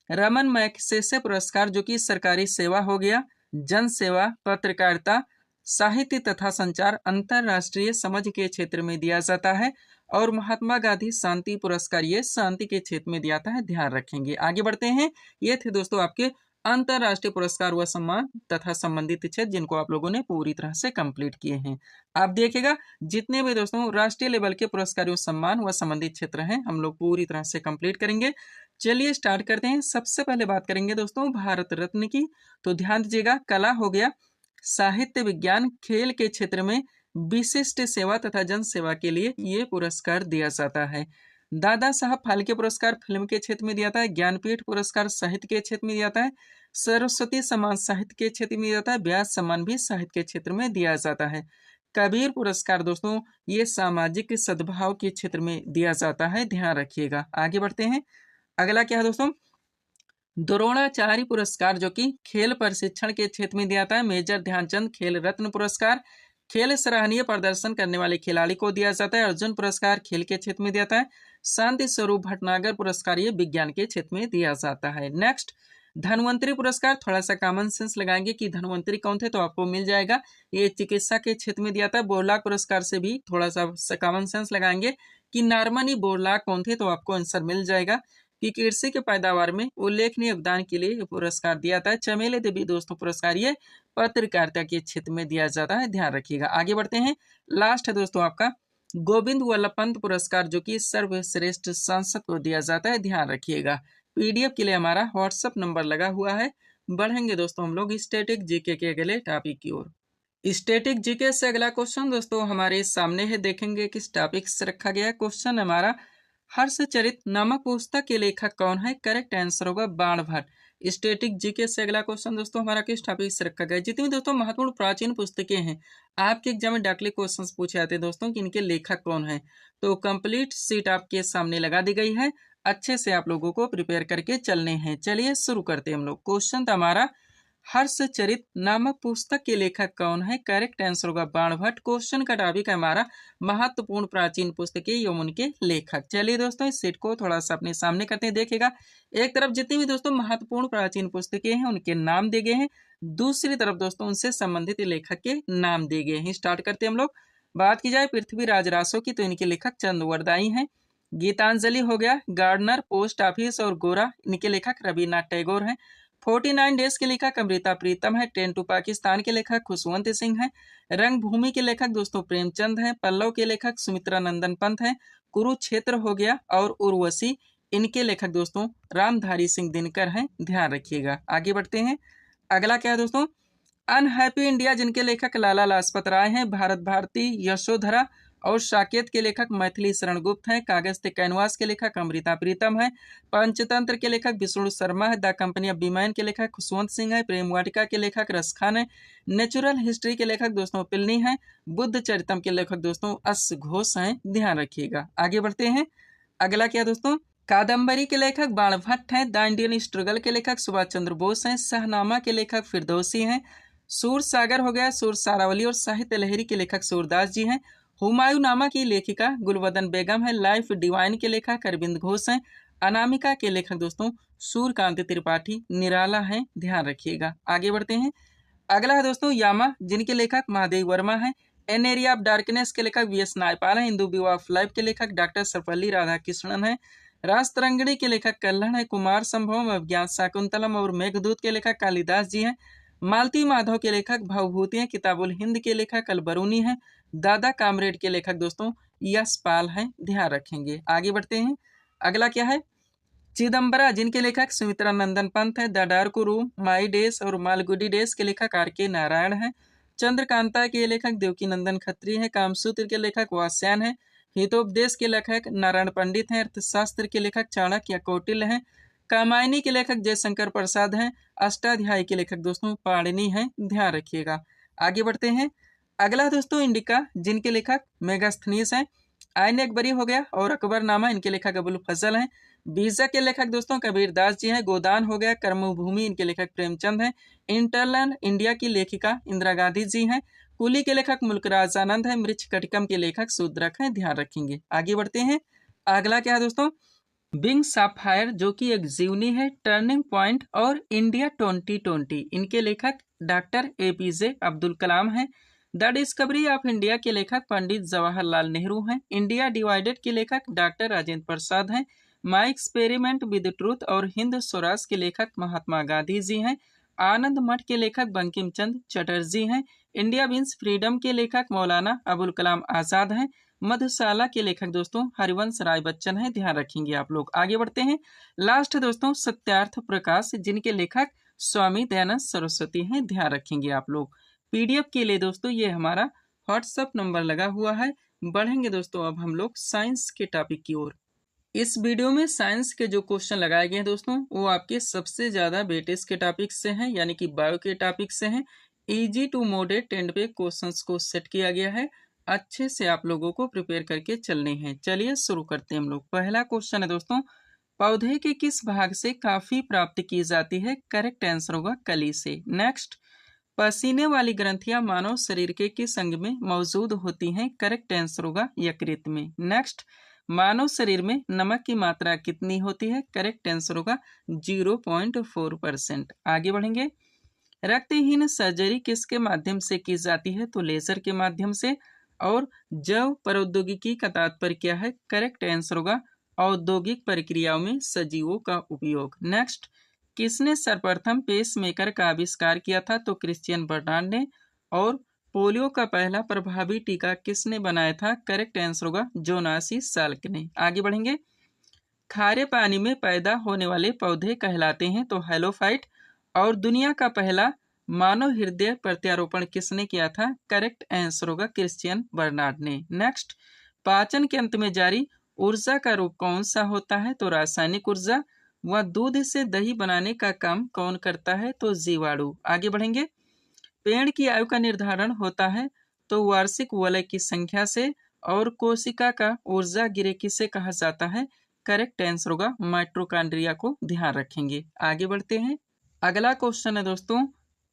रमन मैग्सेसे पुरस्कार, जो कि सरकारी सेवा हो गया, जन सेवा, पत्रकारिता, साहित्य तथा संचार, अंतरराष्ट्रीय समझ के क्षेत्र में दिया जाता है। और महात्मा गांधी शांति पुरस्कार ये शांति के क्षेत्र में दिया जाता है। ध्यान रखेंगे। आगे बढ़ते हैं। ये थे दोस्तों आपके अंतरराष्ट्रीय पुरस्कार व सम्मान तथा संबंधित क्षेत्र जिनको आप लोगों ने पूरी तरह से कंप्लीट किए हैं। आप देखिएगा, जितने भी दोस्तों राष्ट्रीय लेवल के पुरस्कार व सम्मान व संबंधित क्षेत्र हैं हम लोग पूरी तरह से कंप्लीट करेंगे। चलिए स्टार्ट करते हैं। सबसे पहले बात करेंगे दोस्तों भारत रत्न की। तो ध्यान दीजिएगा, कला हो गया, साहित्य, विज्ञान, खेल के क्षेत्र में विशिष्ट सेवा तथा जन सेवा के लिए ये पुरस्कार दिया जाता है। दादा साहब फाल्के पुरस्कार फिल्म के क्षेत्र में दिया जाता है। ज्ञानपीठ पुरस्कार साहित्य के क्षेत्र में दिया जाता है। सरस्वती सम्मान साहित्य के क्षेत्र में दिया जाता है। व्यास सम्मान भी साहित्य के क्षेत्र में दिया जाता है। कबीर पुरस्कार दोस्तों ये सामाजिक सद्भाव के क्षेत्र में दिया जाता है, ध्यान रखिएगा। आगे बढ़ते हैं, अगला क्या है दोस्तों, द्रोणाचार्य पुरस्कार जो कि खेल प्रशिक्षण के क्षेत्र में दिया जाता है। मेजर ध्यानचंद खेल रत्न पुरस्कार खेल सराहनीय प्रदर्शन करने वाले खिलाड़ी को दिया जाता है। अर्जुन पुरस्कार खेल के क्षेत्र में दिया जाता है। शांति स्वरूप भटनागर पुरस्कार ये विज्ञान के क्षेत्र में दिया जाता है। नेक्स्ट, धन्वंतरी पुरस्कार, थोड़ा सा कॉमन सेंस लगाएंगे कि धन्वंतरी कौन थे तो आपको मिल जाएगा, ये चिकित्सा के क्षेत्र में दिया था। बोरलाग पुरस्कार से भी थोड़ा सा कॉमन सेंस लगाएंगे कि नॉर्मनी बोरलाग कौन थे तो आपको आंसर मिल जाएगा कि कृषि के पैदावार में उल्लेखनीय योगदान के लिए पुरस्कार दिया था। चमेली देवी दोस्तों पुरस्कार ये पत्रकारिता के क्षेत्र में दिया जाता है, ध्यान रखिएगा। आगे बढ़ते हैं, लास्ट है दोस्तों आपका गोविंद वल्लभ पंत पुरस्कार जो कि सर्वश्रेष्ठ सांसद को दिया जाता है, ध्यान रखिएगा। पीडीएफ के लिए हमारा व्हाट्सएप नंबर लगा हुआ है। बढ़ेंगे दोस्तों हम लोग स्टैटिक जीके के अगले टॉपिक की ओर। स्टैटिक जीके से अगला क्वेश्चन दोस्तों हमारे सामने है, देखेंगे किस टॉपिक से रखा गया है। क्वेश्चन हमारा, हर्षचरित नामक पुस्तक के लेखक कौन है? करेक्ट आंसर होगा बाणभट्ट। स्टैटिक जीके से अगला क्वेश्चन दोस्तों हमारा किस टॉपिक से रखा गया है। जितनी दोस्तों महत्वपूर्ण प्राचीन पुस्तकें हैं आपके एग्जाम में डायरेक्टली क्वेश्चंस पूछे जाते हैं दोस्तों कि इनके लेखक कौन है, तो कंप्लीट सीट आपके सामने लगा दी गई है। अच्छे से आप लोगों को प्रिपेयर करके चलने हैं। चलिए शुरू करते हैं हम लोग। क्वेश्चन था हमारा, हर्षचरित नामक पुस्तक के लेखक कौन है? करेक्ट आंसर होगा बाणभट्ट। क्वेश्चन का टॉपिक है हमारा महत्वपूर्ण प्राचीन पुस्तकें एवं उनके लेखक। चलिए दोस्तों इस सेट को थोड़ा सा अपने सामने करते हैं, देखिएगा। एक तरफ जितनी भी दोस्तों महत्वपूर्ण प्राचीन पुस्तकें हैं उनके नाम दिए गए हैं, दूसरी तरफ दोस्तों उनसे संबंधित लेखक के नाम दिए गए हैं। स्टार्ट करते हैं हम लोग। बात की जाए पृथ्वीराज रासो की तो इनके लेखक चंद्रवरदाई हैं। गीतांजलि हो गया, गार्डनर, पोस्ट ऑफिस और गोरा, इनके लेखक रविन्द्रनाथ टैगोर हैं। 49 डेज के लेखक अमृता प्रीतम है। ट्रेन टू पाकिस्तान के लेखक खुशवंत सिंह हैं। रंगभूमि के लेखक दोस्तों प्रेमचंद हैं। पल्लव के लेखक सुमित्रा नंदन पंत हैं। कुरुक्षेत्र हो गया और उर्वशी, इनके लेखक दोस्तों रामधारी सिंह दिनकर हैं, ध्यान रखिएगा। आगे बढ़ते हैं, अगला क्या है दोस्तों, अनहैप्पी इंडिया जिनके लेखक लाला लाजपत राय हैं। भारत भारती, यशोधरा और साकेत के लेखक मैथिली शरण गुप्त हैं। कागज ते कैनवास के लेखक अमृता प्रीतम है। पंचतंत्र के लेखक विष्णु शर्मा है। द कंपनी ऑफ बीमैन के लेखक खुशवंत सिंह है। प्रेम वाटिका के लेखक रसखान है। नेचुरल हिस्ट्री के लेखक दोस्तों पिलनी है। बुद्ध चरितम के लेखक दोस्तों अस घोष हैं, ध्यान रखिएगा। आगे बढ़ते हैं, अगला क्या दोस्तों, कादम्बरी के लेखक बाणभट्ट हैं। द इंडियन स्ट्रगल के लेखक सुभाष चंद्र बोस हैं। शाहनामा के लेखक फिरदौसी हैं। सूर सागर हो गया, सूर सारावली और साहित्य लहरी के लेखक सूरदास जी हैं। हुमायूं नामा की लेखिका गुलवदन बेगम है। लाइफ डिवाइन के लेखक अरविंद घोष हैं। अनामिका के लेखक दोस्तों सूर्यकांत त्रिपाठी निराला हैं, ध्यान रखिएगा। आगे बढ़ते हैं, अगला है दोस्तों यामा जिनके लेखक महादेव वर्मा हैं। एन एरिया ऑफ डार्कनेस के लेखक वी एस नायपाल हैं। हिंदू व्यू ऑफ लाइफ के लेखक डॉक्टर सर्वपल्ली राधाकृष्णन हैं। राजतरंगिणी के लेखक कल्हण है। कुमार संभवम, अभिज्ञान शाकुंतलम और मेघदूत के लेखक कालिदास जी हैं। मालती माधव के लेखक भवभूति हैं। किताबुल हिंद के लेखक अलबरूनी हैं। दादा कामरेड के लेखक दोस्तों यशपाल हैं, ध्यान रखेंगे। आगे बढ़ते हैं, अगला क्या है, चिदम्बरा जिनके लेखक सुमित्रा नंदन पंत है। The dark room, my days और मालगुडी डेज के लेखक आर के नारायण हैं। चंद्रकांता के लेखक देवकी नंदन खत्री हैं। कामसूत्र के लेखक वास्यायन हैं। हितोपदेश के लेखक नारायण पंडित हैं। अर्थशास्त्र के लेखक चाणक्य कौटिल्य हैं। कामायनी के लेखक जयशंकर प्रसाद हैं। अष्टाध्यायी के लेखक दोस्तों पाणिनि हैं, ध्यान रखिएगा। आगे बढ़ते हैं, अगला दोस्तों इंडिका जिनके लेखक मेगास्थनीस हैं। आईन अकबरी हो गया और अकबरनामा, इनके लेखक अबुल फजल हैं। बीजा के लेखक दोस्तों कबीर दास जी हैं। गोदान हो गया, कर्मभूमि, इनके लेखक प्रेमचंद हैं। इंटरलैंड इंडिया की लेखिका इंदिरा गांधी जी हैं। कुली के लेखक मुल्कराज आनंद है। मृक्ष कटिकम के लेखक शूद्रक हैं, ध्यान रखेंगे। आगे बढ़ते हैं, अगला क्या है दोस्तों, बिंग साफायर जो कि एक जीवनी है। टर्निंग पॉइंट और इंडिया 2020, इनके लेखक डॉक्टर एपीजे अब्दुल कलाम हैं। द डिस्कवरी ऑफ इंडिया के लेखक पंडित जवाहरलाल नेहरू हैं। इंडिया डिवाइडेड के लेखक डॉक्टर राजेंद्र प्रसाद हैं। माई एक्सपेरिमेंट विद ट्रूथ और हिंद स्वराज के लेखक महात्मा गांधी जी हैं। आनंद मठ के लेखक बंकिम चंद्र चटर्जी हैं। इंडिया विंस फ्रीडम के लेखक मौलाना अबुल कलाम आजाद हैं। मधुशाला के लेखक दोस्तों हरिवंश राय बच्चन हैं, ध्यान रखेंगे आप लोग। आगे बढ़ते हैं, लास्ट दोस्तों सत्यार्थ प्रकाश जिनके लेखक स्वामी दयानंद सरस्वती हैं, ध्यान रखेंगे आप लोग। पीडीएफ के लिए दोस्तों ये हमारा व्हाट्सएप नंबर लगा हुआ है। बढ़ेंगे दोस्तों अब हम लोग साइंस के टॉपिक की ओर। इस वीडियो में साइंस के जो क्वेश्चन लगाए गए हैं दोस्तों, वो आपके सबसे ज़्यादा वेटेज के टॉपिक से हैं, यानी कि बायो के टॉपिक से हैं। इजी टू मॉडरेट ट्रेंड पे क्वेश्चंस को सेट किया गया है। अच्छे से आप लोगों को प्रिपेयर करके चलने हैं। चलिए शुरू करते हैं हम लोग। पहला क्वेश्चन है दोस्तों, पौधे के किस भाग से काफ़ी प्राप्त की जाती है? करेक्ट आंसर होगा कली से। नेक्स्ट, पसीने वाली ग्रंथियां मानव शरीर के किस अंग में मौजूद होती हैं? करेक्ट आंसर होगा यकृत में। नेक्स्ट, मानव शरीर में नमक की मात्रा कितनी होती है? करेक्ट आंसर होगा 0.4%। आगे बढ़ेंगे। रक्तहीन सर्जरी किसके माध्यम से की जाती है? तो लेजर के माध्यम से। और जैव प्रौद्योगिकी का तात्पर्य क्या है? करेक्ट आंसर होगा औद्योगिक प्रक्रियाओं में सजीवों का उपयोग। नेक्स्ट, किसने सर्वप्रथम पेसमेकर का आविष्कार किया था? तो क्रिश्चियन बर्नार्ड ने। और पोलियो का पहला प्रभावी टीका किसने बनाया था? करेक्ट आंसर होगा जोनासी साल्क ने। आगे बढ़ेंगे। खारे पानी में पैदा होने वाले पौधे कहलाते हैं तो हेलोफाइट। और दुनिया का पहला मानव हृदय प्रत्यारोपण किसने किया था? करेक्ट आंसर होगा क्रिश्चियन बर्नार्ड ने। नेक्स्ट, पाचन के अंत में जारी ऊर्जा का रूप कौन सा होता है? तो रासायनिक ऊर्जा। वह दूध से दही बनाने का काम कौन करता है? तो जीवाणु। आगे बढ़ेंगे। पेड़ की आयु का निर्धारण होता है तो वार्षिक वलय की संख्या से। और कोशिका का ऊर्जा गिरे किसे कहा जाता है? करेक्ट आंसर होगा माइटोकॉन्ड्रिया को ध्यान रखेंगे। आगे बढ़ते हैं। अगला क्वेश्चन है दोस्तों,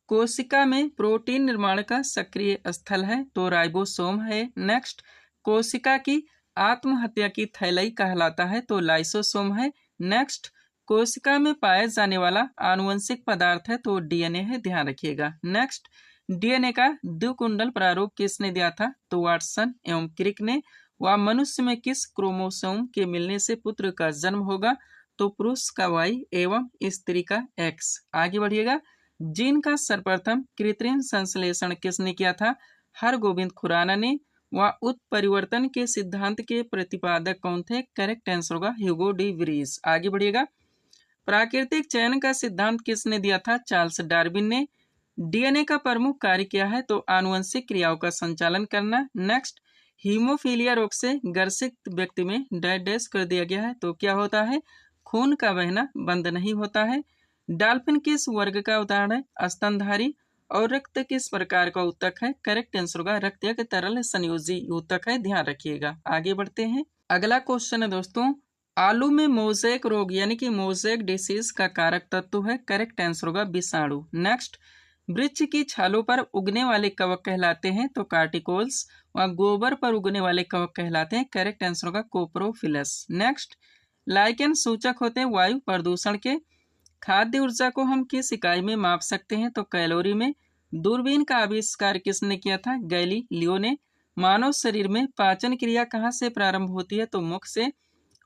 कोशिका में प्रोटीन निर्माण का सक्रिय स्थल है तो राइबोसोम है। नेक्स्ट, कोशिका की आत्महत्या की थैलई कहलाता है तो लाइसोसोम है। नेक्स्ट, कोशिका में पाया जाने वाला आनुवंशिक पदार्थ है तो डीएनए है, ध्यान रखिएगा। नेक्स्ट, डीएनए का द्विकुंडल प्रारूप किसने दिया था? तो वाटसन एवं क्रिक ने। वह मनुष्य में किस क्रोमोसोम के मिलने से पुत्र का जन्म होगा? तो पुरुष का Y एवं स्त्री का X। आगे बढ़िएगा। जीन का सर्वप्रथम कृत्रिम संश्लेषण किसने किया था? हरगोविंद खुराना ने। वह उत्परिवर्तन के सिद्धांत के प्रतिपादक कौन थे? करेक्ट आंसर होगा ह्यूगो डी व्रीज। आगे बढ़िएगा। प्राकृतिक चयन का सिद्धांत किसने दिया था? चार्ल्स डार्विन ने। डीएनए का प्रमुख कार्य क्या है? तो आनुवंशिक क्रियाओं का संचालन करना। नेक्स्ट, हीमोफीलिया रोग से ग्रसित व्यक्ति में डैश कर दिया गया है तो क्या होता है? खून का बहना बंद नहीं होता है। डॉल्फिन किस वर्ग का उदाहरण है? स्तनधारी। और रक्त किस प्रकार का ऊतक है? करेक्ट आंसर होगा रक्तक तरल संयोजी ऊतक है, ध्यान रखिएगा। आगे बढ़ते हैं। अगला क्वेश्चन है दोस्तों, आलू में मोज़ेक रोग यानी कि मोज़ेक डिसीज का कारक तत्व है। करेक्ट आंसर होगा विषाणु। नेक्स्ट, वृक्ष की छालों पर उगने वाले कवक कहलाते हैं तो कार्टिकोल्स। व गोबर पर उगने वाले कवक कहलाते हैं। करेक्ट आंसर होगा कोप्रोफिलस। नेक्स्ट, लाइकेन सूचक होते हैं वायु प्रदूषण के। खाद्य ऊर्जा को हम किस इकाई में माप सकते हैं? तो कैलोरी में। दूरबीन का आविष्कार किसने किया था? गैलीलियो ने। मानव शरीर में पाचन क्रिया कहाँ से प्रारंभ होती है? तो मुख से।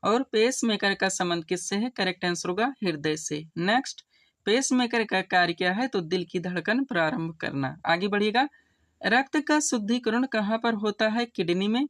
और पेसमेकर का संबंध किससे है? करेक्ट आंसर होगा हृदय से। नेक्स्ट, पेसमेकर का कार्य क्या है? तो दिल की धड़कन प्रारंभ करना। आगे बढ़िएगा। रक्त का शुद्धिकरण कहाँ पर होता है? किडनी में।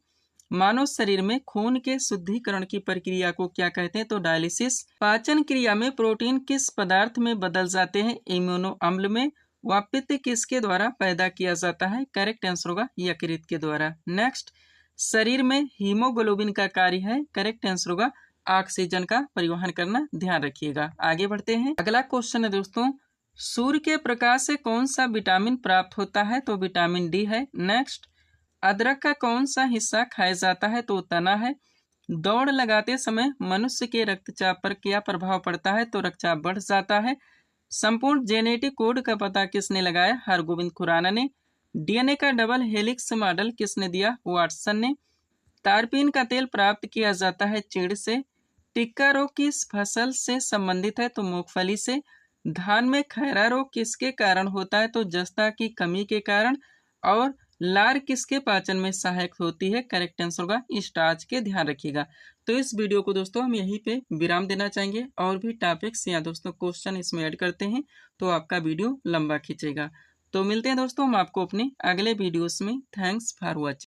मानव शरीर में खून के शुद्धिकरण की प्रक्रिया को क्या कहते हैं? तो डायलिसिस। पाचन क्रिया में प्रोटीन किस पदार्थ में बदल जाते हैं? इम्यूनो अम्ल में। व पित्त किसके द्वारा पैदा किया जाता है? करेक्ट आंसर होगा यकृत के द्वारा। नेक्स्ट, शरीर में हीमोग्लोबिन का कार्य है। करेक्ट आंसर होगा ऑक्सीजन का परिवहन करना, ध्यान रखिएगा। आगे बढ़ते हैं। अगला क्वेश्चन है दोस्तों, सूर्य के प्रकाश से कौन सा विटामिन प्राप्त होता है? तो विटामिन डी है। नेक्स्ट, अदरक का कौन सा हिस्सा खाया जाता है? तो तना है। दौड़ लगाते समय मनुष्य के रक्तचाप पर क्या प्रभाव पड़ता है? तो रक्तचाप बढ़ जाता है। संपूर्ण जेनेटिक कोड का पता किसने लगाया? हरगोविंद खुराना ने। डीएनए का डबल हेलिक्स मॉडल किसने दिया? वाटसन ने। तारपीन का तेल प्राप्त किया जाता है चीड़ से। टिक्का रोग किस फसल से संबंधित है? तो मूंगफली से। धान में खैरा रोग किसके कारण होता है? तो जस्ता की कमी के कारण। और लार किसके पाचन में सहायक होती है? करेक्ट आंसर होगा स्टार्च के, ध्यान रखिएगा। तो इस वीडियो को दोस्तों हम यहीं पे विराम देना चाहेंगे। और भी टॉपिक्स या दोस्तों क्वेश्चन इसमें ऐड करते हैं तो आपका वीडियो लंबा खींचेगा। तो मिलते हैं दोस्तों हम आपको अपने अगले वीडियोस में। Thanks for watching.